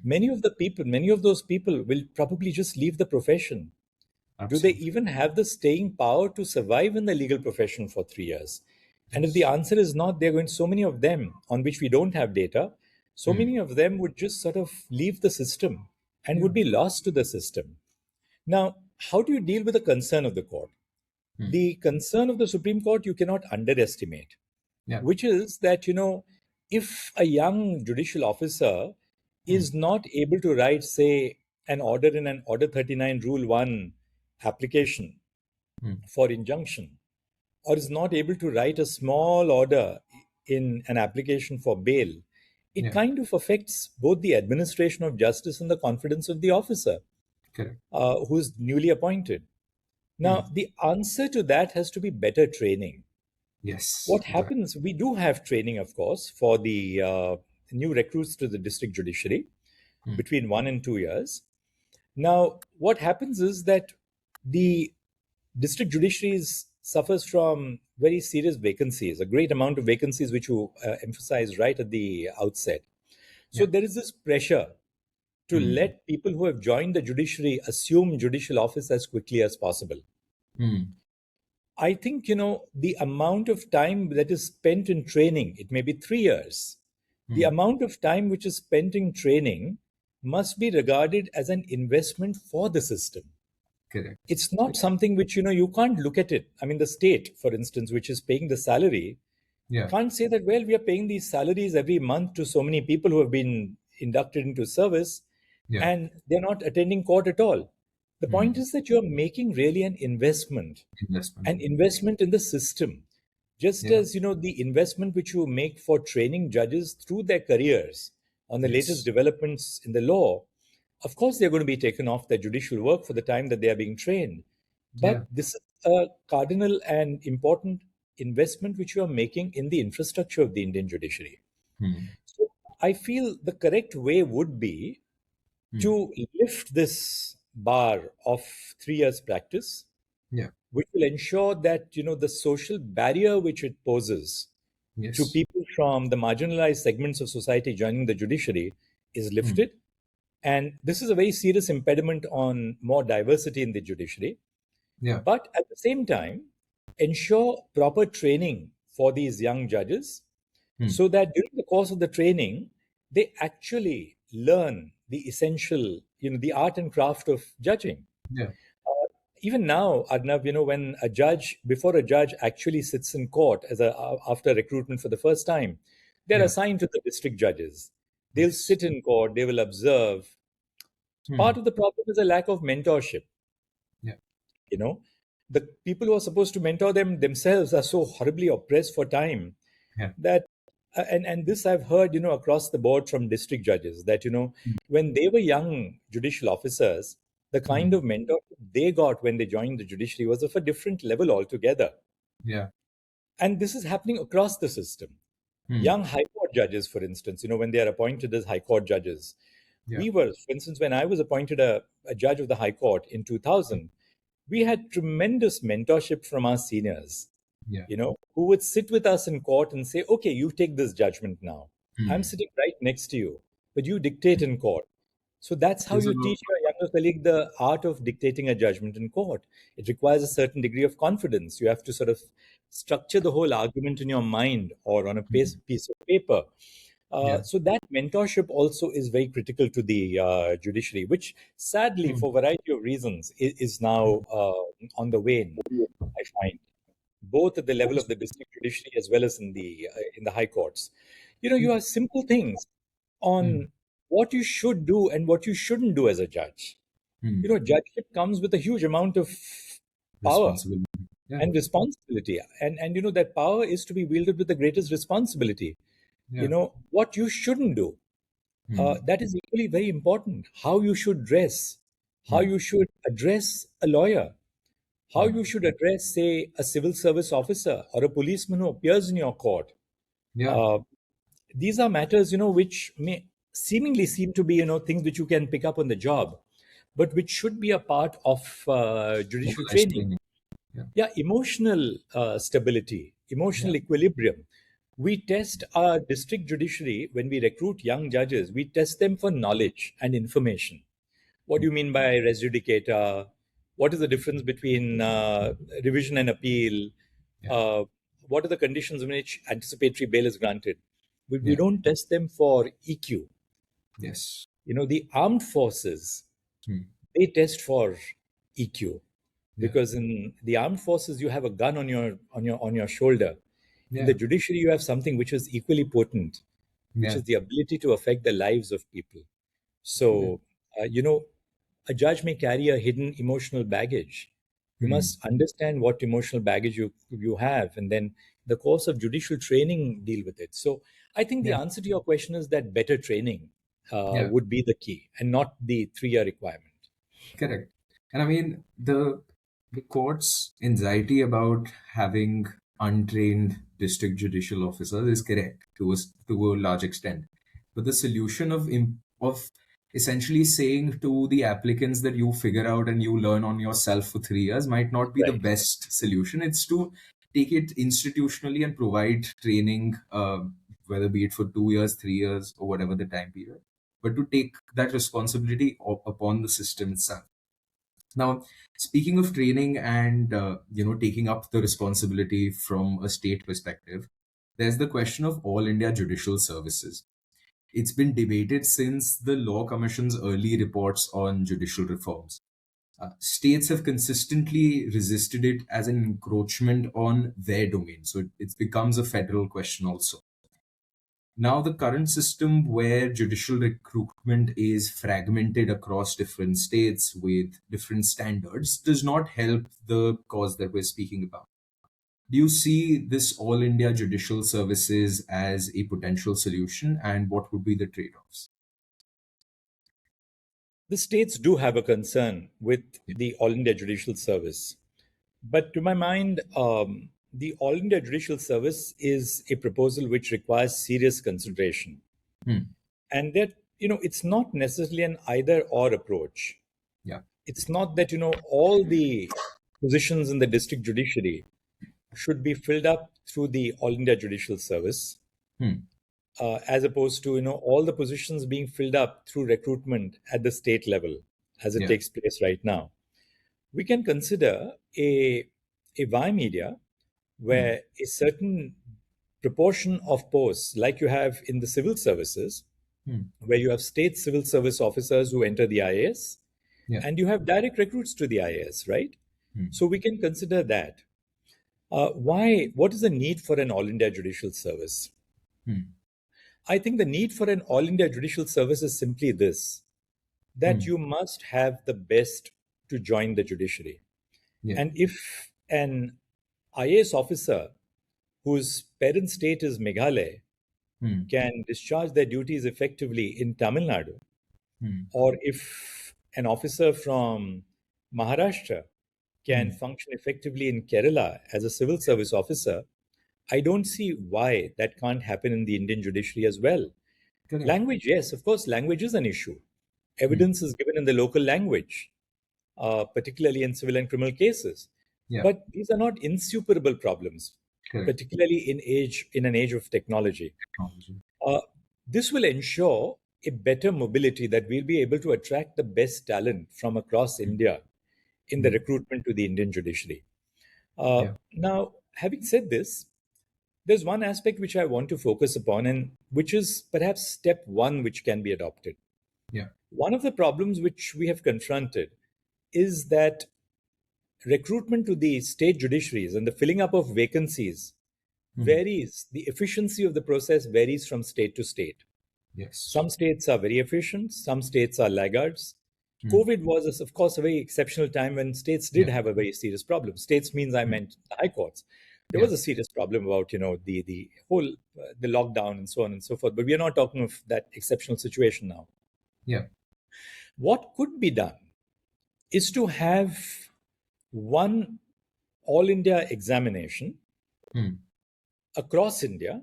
Many of those people will probably just leave the profession. Absolutely. Do they even have the staying power to survive in the legal profession for 3 years? And if the answer is not, there are going so many of them on which we don't have data, so many of them would just sort of leave the system and would be lost to the system. Now, how do you deal with the concern of the court? The concern of the Supreme Court you cannot underestimate, Yeah. which is that, if a young judicial officer is not able to write, say, an order in an Order 39 Rule 1 application for injunction, or is not able to write a small order in an application for bail, it kind of affects both the administration of justice and the confidence of the officer Correct. who is newly appointed. Now, the answer to that has to be better training. Yes. What happens, we do have training, of course, for the new recruits to the district judiciary between 1 and 2 years. Now, what happens is that the district judiciary suffers from very serious vacancies, a great amount of vacancies, which you emphasized right at the outset. So there is this pressure to let people who have joined the judiciary assume judicial office as quickly as possible. I think, the amount of time that is spent in training, it may be 3 years, the amount of time which is spent in training must be regarded as an investment for the system. Correct. It's not something which, you can't look at it. I mean, the state, for instance, which is paying the salary, can't say that, well, we are paying these salaries every month to so many people who have been inducted into service and they're not attending court at all. The point is that you're making really an investment in the system. Just Yeah. as, the investment which you make for training judges through their careers on the latest Yes. developments in the law, of course, they're going to be taken off their judicial work for the time that they are being trained. Yeah. But this is a cardinal and important investment which you are making in the infrastructure of the Indian judiciary. Hmm. So I feel the correct way would be Hmm. to lift this bar of 3 years practice, Yeah. which will ensure that the social barrier which it poses to Yes. people from the marginalized segments of society joining the judiciary is Hmm. lifted. And this is a very serious impediment on more diversity in the judiciary. Yeah. But at the same time, ensure proper training for these young judges Hmm. so that during the course of the training, they actually learn the essential, the art and craft of judging. Yeah. Even now, Arnav, when before a judge actually sits in court after recruitment for the first time, they're Yeah. assigned to the district judges. They'll Yes. sit in court, they will observe. Part Hmm. of the problem is a lack of mentorship. Yeah. You know, the people who are supposed to mentor them themselves are so horribly oppressed for time Yeah. that, and this I've heard, across the board from district judges that, Hmm. when they were young judicial officers, the kind Hmm. of mentorship they got when they joined the judiciary was of a different level altogether. Yeah. And this is happening across the system. Hmm. Young high court judges, for instance, when they are appointed as high court judges, Yeah. we were, for instance, when I was appointed a judge of the high court in 2000, we had tremendous mentorship from our seniors, Yeah. who would sit with us in court and say, okay, you take this judgment now. I'm Hmm. sitting right next to you, but you dictate in court. So that's how There's a you lot. teach your younger colleague the art of dictating a judgment in court. It requires a certain degree of confidence. You have to sort of structure the whole argument in your mind or on a Hmm. piece of paper. Yeah. So that mentorship also is very critical to the judiciary, which sadly, Hmm. for a variety of reasons, is now on the wane. I find both at the level of the district judiciary as well as in the high courts. You Yeah. have simple things Hmm. on what you should do and what you shouldn't do as a judge. Hmm. Judgeship comes with a huge amount of power Responsibility. Yeah. and responsibility, and that power is to be wielded with the greatest responsibility. Yeah. What you shouldn't do, Hmm. that is equally very important. How you should dress, how Hmm. you should address a lawyer, how Hmm. you should address, say, a civil service officer or a policeman who appears in your court. Yeah. Uh, these are matters, which may seemingly seem to be, things which you can pick up on the job, but which should be a part of judicial Localized training. training. Yeah. Yeah, emotional stability, Yeah. emotional equilibrium. We test our district judiciary when we recruit young judges. We test them for knowledge and information. What do you mean by res judicata? What is the difference between revision and appeal? Yeah. Uh, what are the conditions in which anticipatory bail is granted? We Yeah. don't test them for EQ. Yes. The armed forces, Hmm. they test for EQ, Yeah. because in the armed forces you have a gun on your shoulder. In the Yeah. judiciary you have something which is equally potent, which Yeah. is the ability to affect the lives of people. Yeah. So, a judge may carry a hidden emotional baggage. You Hmm. must understand what emotional baggage you have, and then the course of judicial training deal with it. So, I think the Yeah. answer to your question is that better training Yeah. would be the key, and not the 3 year requirement. Correct. And I mean the court's anxiety about having untrained district judicial officers is correct to a large extent. But the solution of essentially saying to the applicants that you figure out and you learn on yourself for 3 years might not be the Right. best solution. It's to take it institutionally and provide training, whether be it for 2 years, 3 years, or whatever the time period, but to take that responsibility upon the system itself. Now, speaking of training and taking up the responsibility from a state perspective, there's the question of all India judicial services. It's been debated since the Law Commission's early reports on judicial reforms. States have consistently resisted it as an encroachment on their domain, so it becomes a federal question also. Now, the current system where judicial recruitment is fragmented across different states with different standards does not help the cause that we're speaking about. Do you see this All India Judicial Services as a potential solution, and what would be the trade-offs? The states do have a concern with Yeah. the All India Judicial Service. But to my mind, the All India Judicial Service is a proposal which requires serious consideration. Hmm. And that, it's not necessarily an either or approach. Yeah. It's not that, all the positions in the district judiciary should be filled up through the All India Judicial Service, Hmm. as opposed to, all the positions being filled up through recruitment at the state level, as it Yeah. takes place right now. We can consider a Y media where a certain proportion of posts, like you have in the civil services, Hmm. where you have state civil service officers who enter the IAS, Yeah. and you have direct recruits to the IAS, right? Hmm. So we can consider that. Why? What is the need for an all India judicial service? Hmm. I think the need for an all India judicial service is simply this, that Hmm. you must have the best to join the judiciary. Yeah. And if an IAS officer whose parent state is Meghalaya Hmm. can discharge their duties effectively in Tamil Nadu, Hmm. or if an officer from Maharashtra can Hmm. function effectively in Kerala as a civil service officer, I don't see why that can't happen in the Indian judiciary as well. Correct. Language, yes, of course, language is an issue. Hmm. Evidence is given in the local language, particularly in civil and criminal cases. Yeah. But these are not insuperable problems, Correct. particularly in an age of technology. Technology. Uh, this will ensure a better mobility, that we'll be able to attract the best talent from across India in the Hmm. recruitment to the Indian judiciary. Yeah. Now, having said this, there's one aspect which I want to focus upon, and which is perhaps step one, which can be adopted. Yeah. One of the problems which we have confronted is that recruitment to the state judiciaries and the filling up of vacancies Hmm. varies. The efficiency of the process varies from state to state. Yes. Some states are very efficient, some states are laggards. Hmm. COVID was, of course, a very exceptional time when states did Yeah. have a very serious problem. States means I Hmm. meant the high courts. There Yeah. was a serious problem about, the whole the lockdown and so on and so forth. But we are not talking of that exceptional situation now. Yeah. What could be done is to have one all India examination Hmm. across India,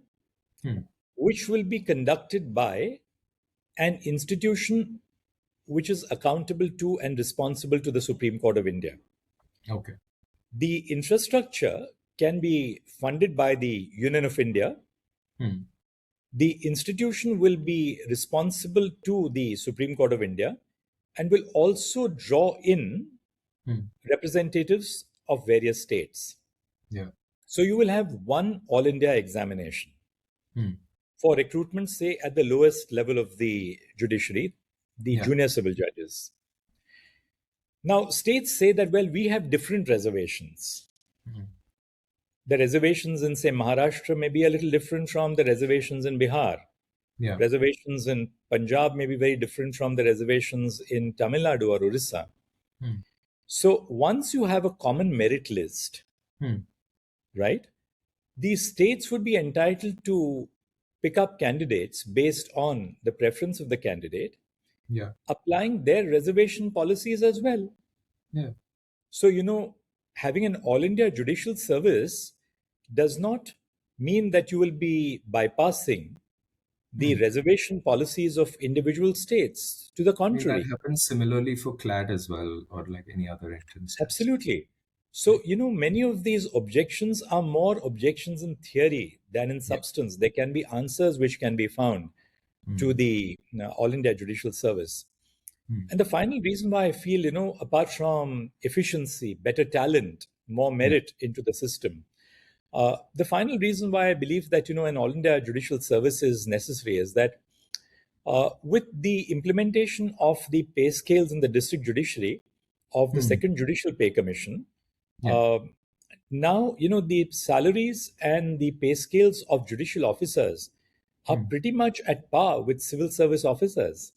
Hmm. which will be conducted by an institution which is accountable to and responsible to the Supreme Court of India. Okay. The infrastructure can be funded by the Union of India. Hmm. The institution will be responsible to the Supreme Court of India and will also draw in Hmm. representatives of various states. Yeah. So you will have one All India examination Hmm. for recruitment, say at the lowest level of the judiciary, the Yeah. junior civil judges. Now, states say that, well, we have different reservations. Hmm. The reservations in, say, Maharashtra may be a little different from the reservations in Bihar. Yeah. Reservations in Punjab may be very different from the reservations in Tamil Nadu or Orissa. Hmm. So once you have a common merit list, Hmm. right, these states would be entitled to pick up candidates based on the preference of the candidate, Yeah. applying their reservation policies as well. Yeah. So, having an all India judicial service does not mean that you will be bypassing the Hmm. reservation policies of individual states. To the I mean, that contrary, happens similarly for CLAT as well, or like any other entrance test. absolutely. So, many of these objections are more objections in theory than in Yeah. substance. There can be answers which can be found to Hmm. the All India Judicial Service. Hmm. And the final reason why I feel, apart from efficiency, better talent, more Yeah. merit into the system, the final reason why I believe that, an All India Judicial Service is necessary is that with the implementation of the pay scales in the district judiciary of the Hmm. Second Judicial Pay Commission, Yeah. now, the salaries and the pay scales of judicial officers are Hmm. pretty much at par with civil service officers.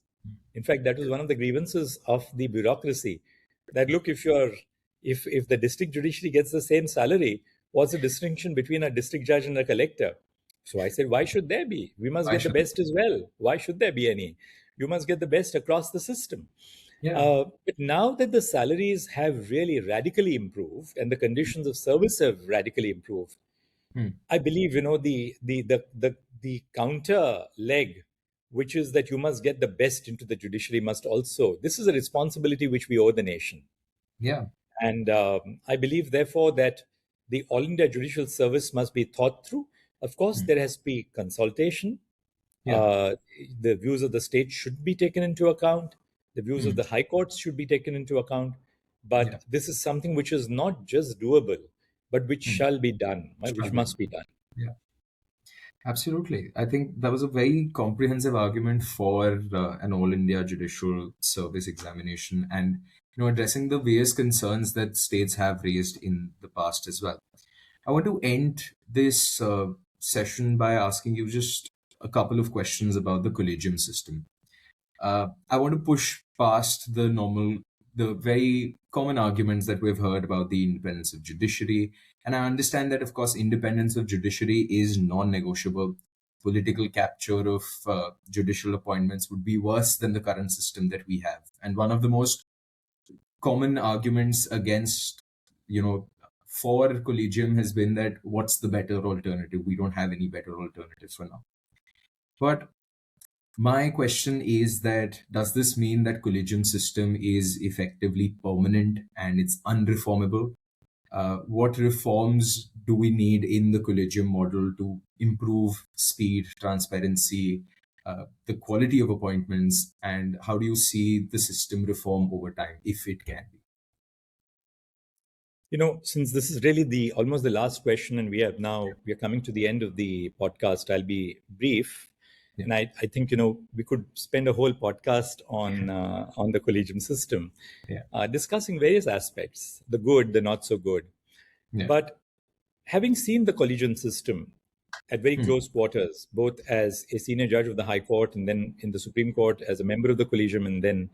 In fact, that was one of the grievances of the bureaucracy. That look, if the district judiciary gets the same salary, was a distinction between a district judge and a collector. So I said, why should there be? We must Why get the should? best as well. Why should there be any? You must get the best across the system. Yeah. But now that the salaries have really radically improved and the conditions of service have radically improved, Hmm. I believe the counter leg, which is that you must get the best into the judiciary, must also. This is a responsibility which we owe the nation, Yeah. and I believe therefore that the All India Judicial Service must be thought through. Of course, Hmm. there has to be consultation. Yeah. The views of the state should be taken into account. The views of Hmm. the high courts should be taken into account. Yeah. But this is something which is not just doable, but which Hmm. shall be done, Shall which be must done. be done. Yeah. Absolutely. I think that was a very comprehensive argument for an all India judicial service examination and addressing the various concerns that states have raised in the past as well. I want to end this session by asking you just a couple of questions about the collegium system. I want to push past the very common arguments that we've heard about the independence of judiciary. And I understand that, of course, independence of judiciary is non-negotiable. Political capture of judicial appointments would be worse than the current system that we have. And one of the most common arguments against, for Collegium has been that what's the better alternative? We don't have any better alternatives for now. But my question is that does this mean that Collegium system is effectively permanent and it's unreformable? What reforms do we need in the Collegium model to improve speed, transparency, the quality of appointments, and how do you see the system reform over time, if it can be? Since this is really the almost the last question, and we are coming to the end of the podcast, I'll be brief. Yeah. And I think we could spend a whole podcast on the collegium system, Yeah. discussing various aspects, the good, the not so good. Yeah. But having seen the collegium system at very close quarters, both as a senior judge of the High Court and then in the Supreme Court as a member of the collegium and then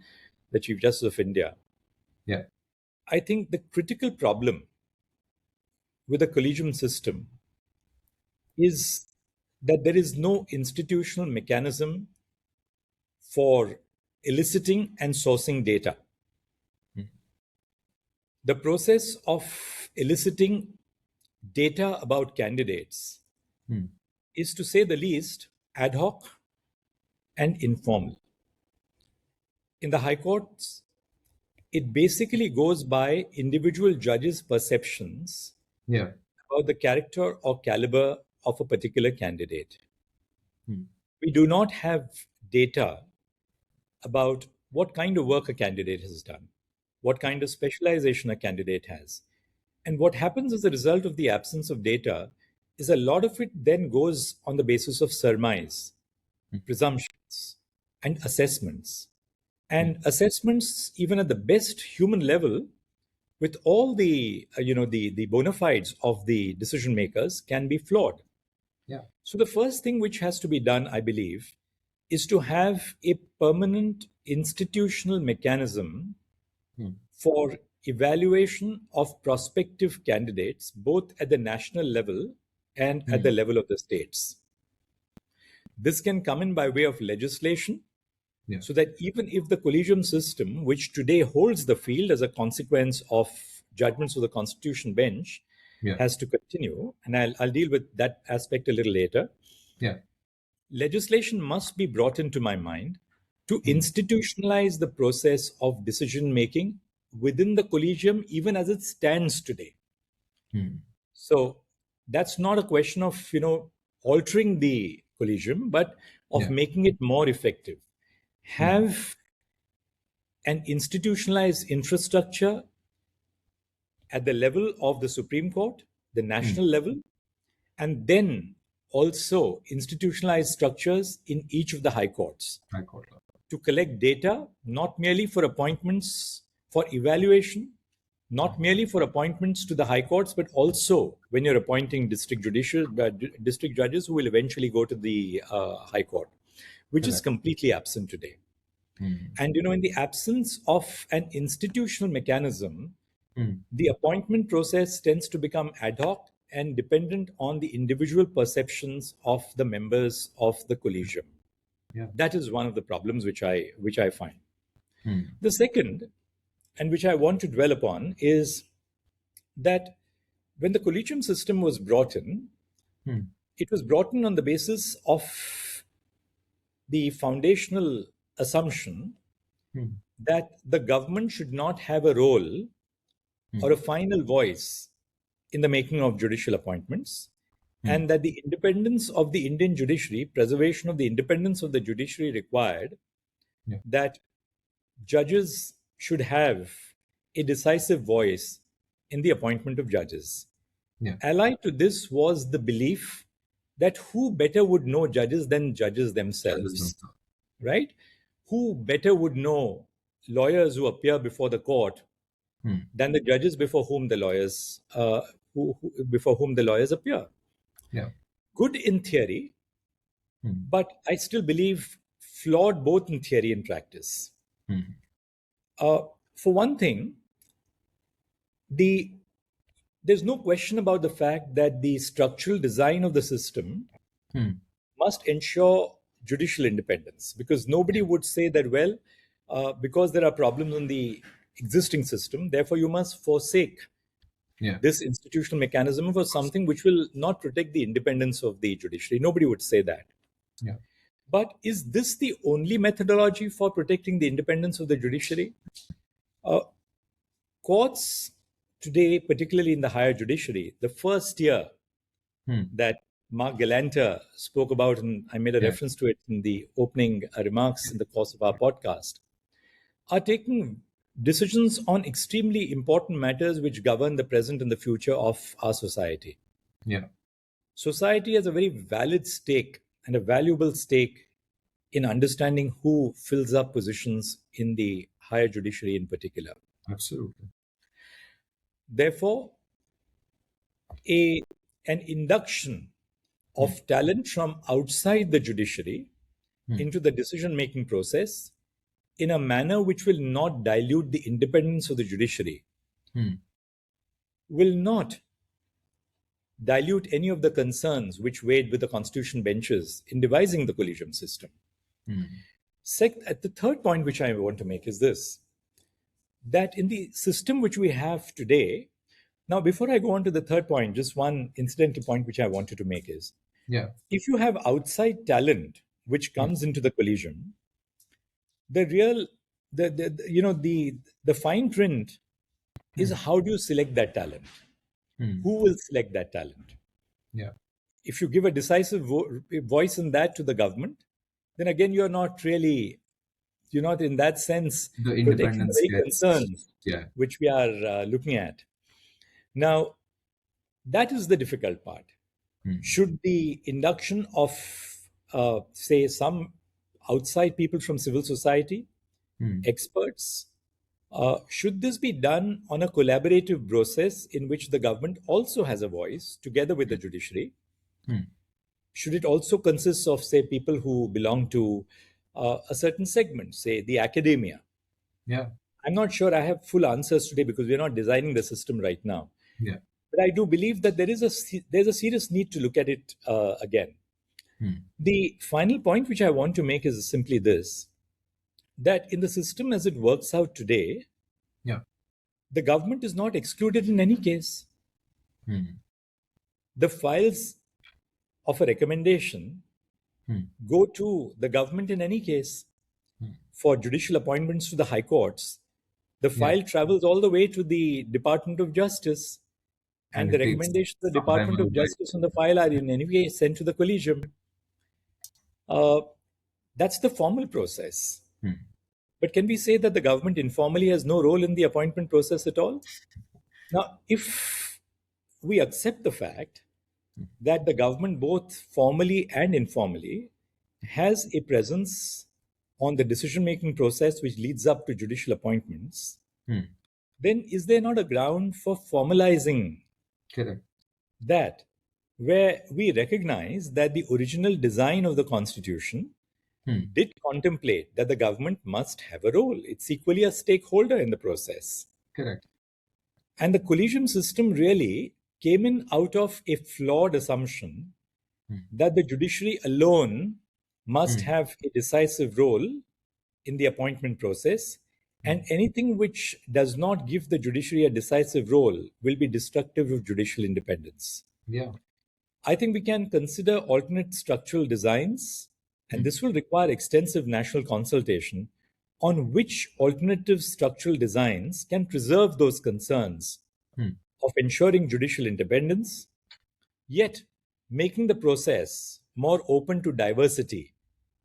the Chief Justice of India, Yeah. I think the critical problem with the collegium system is that there is no institutional mechanism for eliciting and sourcing data. The process of eliciting data about candidates is, to say the least, ad hoc and informal. In the High Courts, it basically goes by individual judges' perceptions Yeah. about the character or caliber of a particular candidate. We do not have data about what kind of work a candidate has done, what kind of specialization a candidate has. And what happens as a result of the absence of data is a lot of it then goes on the basis of surmise, presumptions, and assessments. And assessments, even at the best human level, with all the the bona fides of the decision makers, can be flawed. Yeah. So the first thing which has to be done, I believe, is to have a permanent institutional mechanism for evaluation of prospective candidates, both at the national level and at the level of the states. This can come in by way of legislation, so that even if the collegium system, which today holds the field as a consequence of judgments of the Constitution bench, has to continue, and I'll deal with that aspect a little later. Yeah. Legislation must be brought into my mind to institutionalize the process of decision making within the collegium, even as it stands today. So that's not a question of altering the collegium, but of making it more effective. Have an institutionalized infrastructure at the level of the Supreme Court, the national level, and then also institutionalized structures in each of the high courts to collect data, not merely for appointments for evaluation, not merely for appointments to the high courts, but also when you're appointing district judges who will eventually go to the high court, which is completely absent today. And in the absence of an institutional mechanism, the appointment process tends to become ad hoc, and dependent on the individual perceptions of the members of the collegium. Yeah. That is one of the problems which I find. Hmm. The second, and which I want to dwell upon, is that when the collegium system was brought in, it was brought in on the basis of the foundational assumption that the government should not have a role or a final voice in the making of judicial appointments, and that the independence of the Indian judiciary, preservation of the independence of the judiciary required that judges should have a decisive voice in the appointment of judges. Allied to this was the belief that who better would know judges than judges themselves, right? Who better would know lawyers who appear before the court than the judges before whom the lawyers before whom the lawyers appear. Good in theory, but I still believe flawed both in theory and practice. For one thing, there's no question about the fact that the structural design of the system must ensure judicial independence, because nobody would say that, well, because there are problems in the existing system, therefore you must forsake this institutional mechanism for something which will not protect the independence of the judiciary. Nobody would say that. But is this the only methodology for protecting the independence of the judiciary? Courts today, particularly in the higher judiciary, the first year that Mark Galanter spoke about, and I made a reference to it in the opening remarks in the course of our podcast, are taking decisions on extremely important matters which govern the present and the future of our society. Society has a very valid stake and a valuable stake in understanding who fills up positions in the higher judiciary in particular. Absolutely. Therefore, an induction of talent from outside the judiciary into the decision-making process in a manner which will not dilute the independence of the judiciary will not dilute any of the concerns which weighed with the constitution benches in devising the collegium system. The third point which I want to make is this, that in the system which we have today, now before I go on to the third point, just one incidental point which I wanted to make is, if you have outside talent which comes into the collegium, the fine print is how do you select that talent? Who will select that talent? If you give a decisive voice in that to the government, then again, you're not in that sense The protecting the independence very concerns which we are looking at. Now, that is the difficult part. Should the induction of, say, some outside people from civil society, experts, should this be done on a collaborative process in which the government also has a voice together with the judiciary? Should it also consist of, say, people who belong to a certain segment, say the academia? I'm not sure I have full answers today because we're not designing the system right now. But I do believe that there's a serious need to look at it again. The final point which I want to make is simply this, that in the system as it works out today, the government is not excluded in any case. The files of a recommendation go to the government in any case. For judicial appointments to the high courts, the file travels all the way to the Department of Justice, and the recommendations of the Department of Justice on the file are in any way sent to the Collegium. That's the formal process. But can we say that the government informally has no role in the appointment process at all? Now, if we accept the fact that the government, both formally and informally, has a presence on the decision-making process which leads up to judicial appointments, then is there not a ground for formalizing that, where we recognize that the original design of the Constitution did contemplate that the government must have a role. It's equally a stakeholder in the process. And the collegium system really came in out of a flawed assumption Hmm. that the judiciary alone must Hmm. have a decisive role in the appointment process, and anything which does not give the judiciary a decisive role will be destructive of judicial independence. Yeah. I think we can consider alternate structural designs, and Hmm. this will require extensive national consultation on which alternative structural designs can preserve those concerns Hmm. of ensuring judicial independence, yet making the process more open to diversity.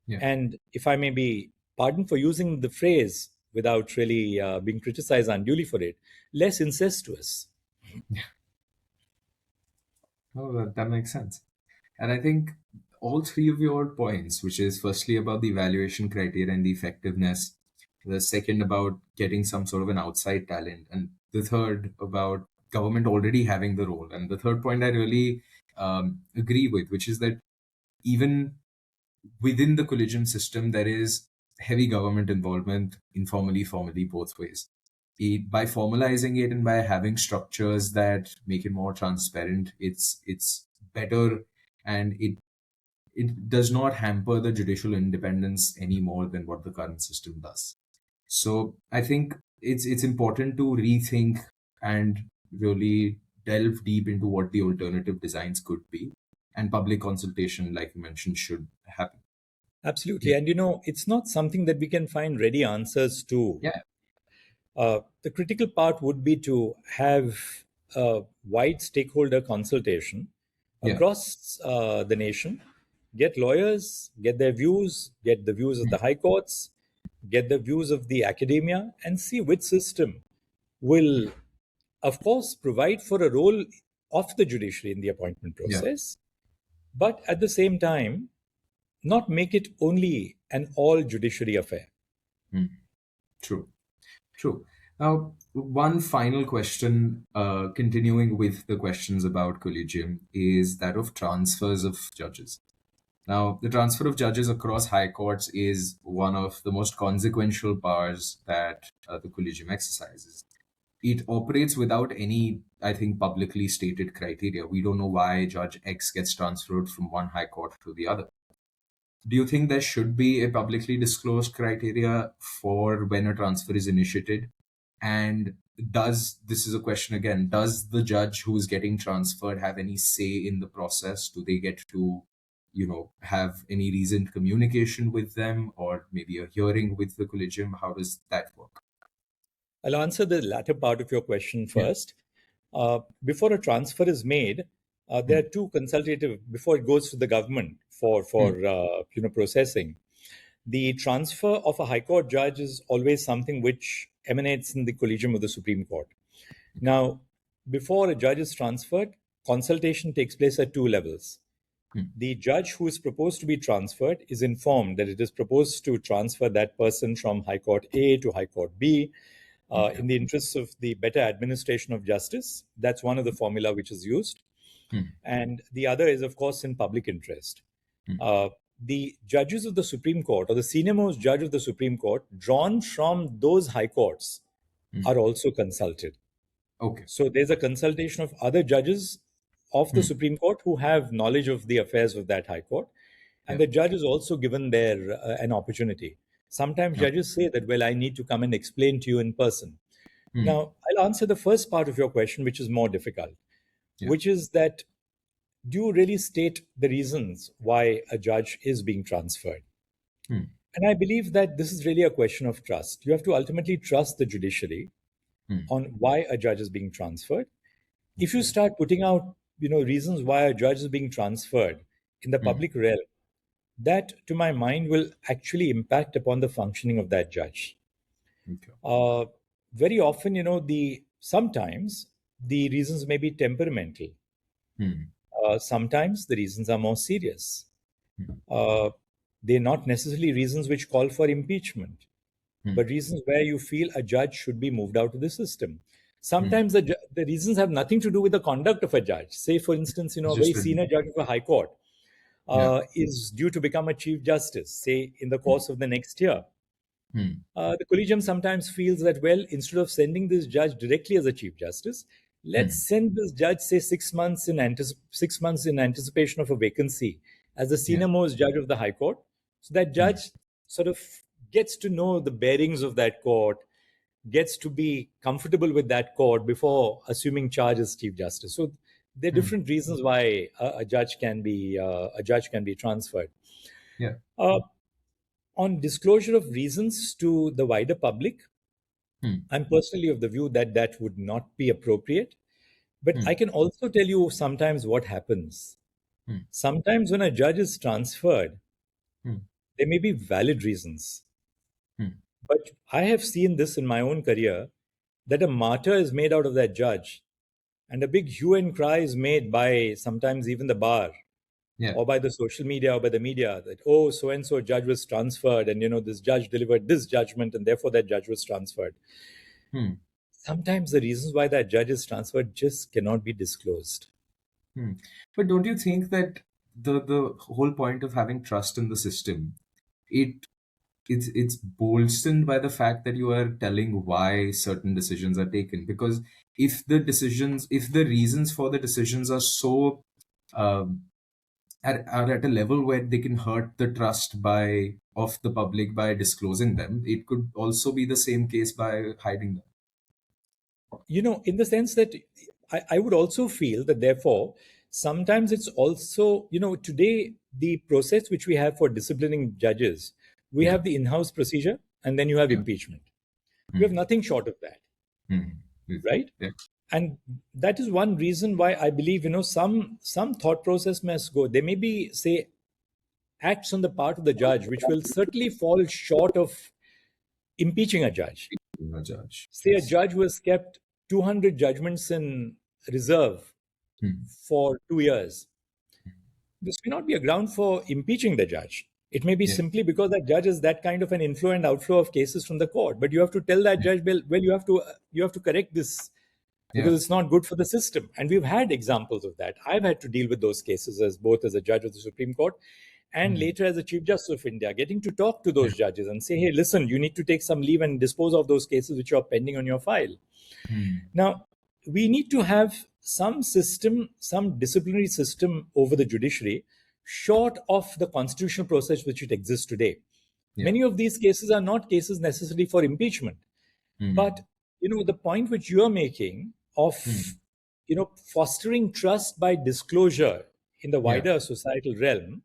Yeah. And if I may be pardoned for using the phrase without really being criticized unduly for it, less incestuous. Oh, that makes sense. And I think all three of your points, which is firstly about the evaluation criteria and the effectiveness, the second about getting some sort of an outside talent, and the third about government already having the role. And the third point I really agree with, which is that even within the Collegium system, there is heavy government involvement, informally, formally, both ways. By formalizing it and by having structures that make it more transparent, it's better, and it does not hamper the judicial independence any more than what the current system does. So I think it's important to rethink and really delve deep into what the alternative designs could be, and public consultation, like you mentioned, should happen. Absolutely. Yeah. And it's not something that we can find ready answers to. Yeah. The critical part would be to have a wide stakeholder consultation Yeah. across the nation, get lawyers, get their views, get the views of the high courts, get the views of the academia, and see which system will, of course, provide for a role of the judiciary in the appointment Yeah. process, but at the same time, not make it only an all judiciary affair. Mm. True. True. Now, one final question, continuing with the questions about Collegium, is that of transfers of judges. Now, the transfer of judges across high courts is one of the most consequential powers that the Collegium exercises. It operates without any, I think, publicly stated criteria. We don't know why Judge X gets transferred from one high court to the other. Do you think there should be a publicly disclosed criteria for when a transfer is initiated? And this is a question again, does the judge who is getting transferred have any say in the process? Do they get to, have any reasoned communication with them, or maybe a hearing with the Collegium? How does that work? I'll answer the latter part of your question Yeah. first. Before a transfer is made, there are Hmm. two consultative before it goes to the government for Hmm. processing. The transfer of a high court judge is always something which emanates in the collegium of the Supreme Court. Now, before a judge is transferred, consultation takes place at two levels. Hmm. The judge who is proposed to be transferred is informed that it is proposed to transfer that person from High Court A to High Court B Okay. in the interests of the better administration of justice. That's one of the formula which is used. Hmm. And the other is, of course, in public interest. Hmm. The judges of the Supreme Court, or the senior most judge of the Supreme Court, drawn from those high courts, Hmm. are also consulted. Okay. So there's a consultation of other judges of the Hmm. Supreme Court who have knowledge of the affairs of that high court. And Yeah. the judge is also given their an opportunity. Sometimes Okay. judges say that, well, I need to come and explain to you in person. Hmm. Now, I'll answer the first part of your question, which is more difficult, Yeah. which is that do you really state the reasons why a judge is being transferred? Hmm. And I believe that this is really a question of trust. You have to ultimately trust the judiciary Hmm. on why a judge is being transferred. If you Okay. start putting out, reasons why a judge is being transferred in the Hmm. public realm, that, to my mind, will actually impact upon the functioning of that judge. Okay. Uh, Very often, sometimes the reasons may be temperamental. Hmm. Sometimes the reasons are more serious. Hmm. Uh, they're not necessarily reasons which call for impeachment, Hmm. but reasons where you feel a judge should be moved out of the system. Hmm. Sometimes the reasons have nothing to do with the conduct of a judge. Say, for instance, It's a very just a, senior judge of a high court yeah. is due to become a chief justice, say, in the Hmm. course of the next year. Hmm. The collegium sometimes feels that, well, instead of sending this judge directly as a chief justice, Let's send this judge, say, 6 months in 6 months in anticipation of a vacancy as the Yeah. senior most judge of the High Court. So that judge sort of gets to know the bearings of that court, gets to be comfortable with that court before assuming charge as Chief Justice. So there are different reasons why a judge can be transferred. Yeah. Uh, on disclosure of reasons to the wider public, I'm personally of the view that that would not be appropriate. But I can also tell you sometimes what happens. Sometimes when a judge is transferred, there may be valid reasons. But I have seen this in my own career, that a martyr is made out of that judge, and a big hue and cry is made by sometimes even the bar Yeah. or by the social media or by the media that, oh, so and so judge was transferred, and this judge delivered this judgment, and therefore that judge was transferred. Sometimes the reasons why that judge is transferred just cannot be disclosed. But don't you think that the whole point of having trust in the system, it's bolstered by the fact that you are telling why certain decisions are taken? Because if the reasons for the decisions are so um, are at a level where they can hurt the trust of the public by disclosing them, it could also be the same case by hiding them. In the sense that I would also feel that therefore sometimes it's also, today the process which we have for disciplining judges, we Yeah. have the in-house procedure, and then you have Yeah. impeachment. You have nothing short of that, right? Yeah. And that is one reason why I believe, some thought process must go. There may be, say, acts on the part of the judge which will certainly fall short of impeaching a judge. Being a judge. Say a Yes. judge who has kept 200 judgments in reserve for 2 years. This may not be a ground for impeaching the judge. It may be Yeah. simply because that judge is that kind of an inflow and outflow of cases from the court. But you have to tell that judge, well, you have to correct this Yeah. because it's not good for the system. And we've had examples of that. I've had to deal with those cases as both as a judge of the Supreme Court and later as a Chief Justice of India, getting to talk to those judges and say, hey, listen, you need to take some leave and dispose of those cases which are pending on your file. Now, we need to have some system, some disciplinary system over the judiciary, short of the constitutional process which it exists today. Yeah. Many of these cases are not cases necessarily for impeachment. But, the point which you are making of, fostering trust by disclosure in the wider societal realm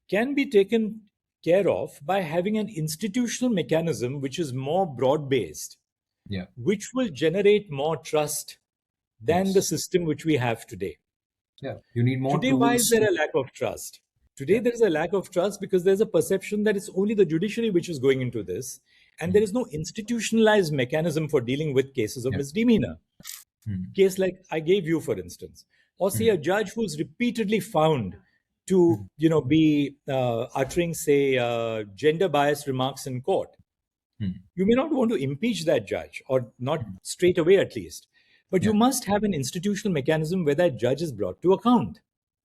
can be taken care of by having an institutional mechanism which is more broad-based, Yeah. which will generate more trust than the system which we have today. Yeah. You need more Today, tools. why is there a lack of trust? Today, there is a lack of trust because there's a perception that it's only the judiciary which is going into this, and there is no institutionalized mechanism for dealing with cases of misdemeanor. Case like I gave you, for instance, or say a judge who's repeatedly found to, be uttering, say, gender-biased remarks in court. You may not want to impeach that judge, or not straight away at least, but you must have an institutional mechanism where that judge is brought to account.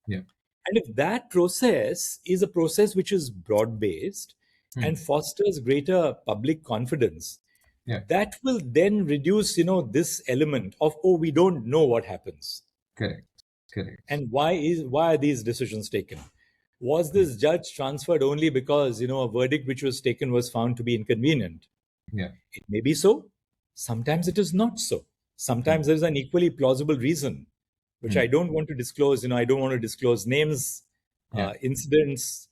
Yeah. And if that process is a process which is broad-based and fosters greater public confidence, that will then reduce, this element of, oh, we don't know what happens. Correct. And why are these decisions taken? Was this judge transferred only because, a verdict which was taken was found to be inconvenient? Yeah. It may be so. Sometimes it is not so. Sometimes there is an equally plausible reason, which I don't want to disclose. I don't want to disclose names, incidents,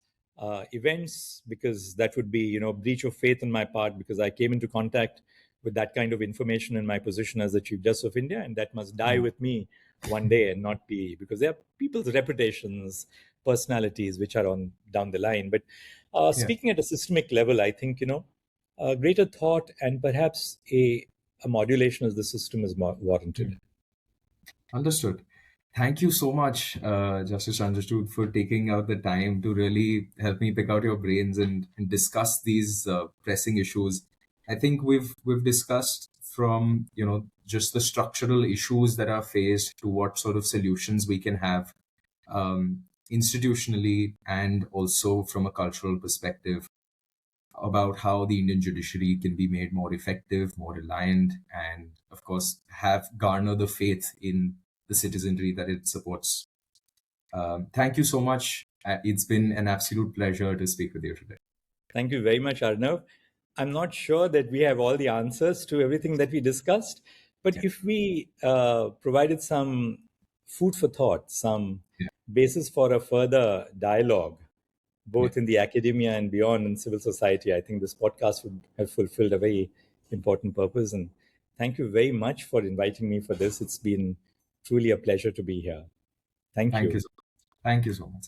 events, because that would be, breach of faith on my part, because I came into contact with that kind of information in my position as the Chief Justice of India, and that must die with me one day and not be, because there are people's reputations, personalities which are on down the line. But speaking at a systemic level, I think, greater thought and perhaps a modulation of the system is warranted. Understood. Thank you so much, Justice Chandrachud, for taking out the time to really help me pick out your brains and discuss these pressing issues. I think we've discussed from just the structural issues that are faced to what sort of solutions we can have institutionally and also from a cultural perspective. about how the Indian judiciary can be made more effective, more reliant, and of course, have garner the faith in the citizenry that it supports. Thank you so much. It's been an absolute pleasure to speak with you today. Thank you very much, Arnav. I'm not sure that we have all the answers to everything that we discussed, but Yeah, if we provided some food for thought, some yeah, basis for a further dialogue, yeah. both in the academia and beyond in civil society, I think this podcast would have fulfilled a very important purpose. And thank you very much for inviting me for this. It's been truly a pleasure to be here. Thank Thank you. you. Thank you so much.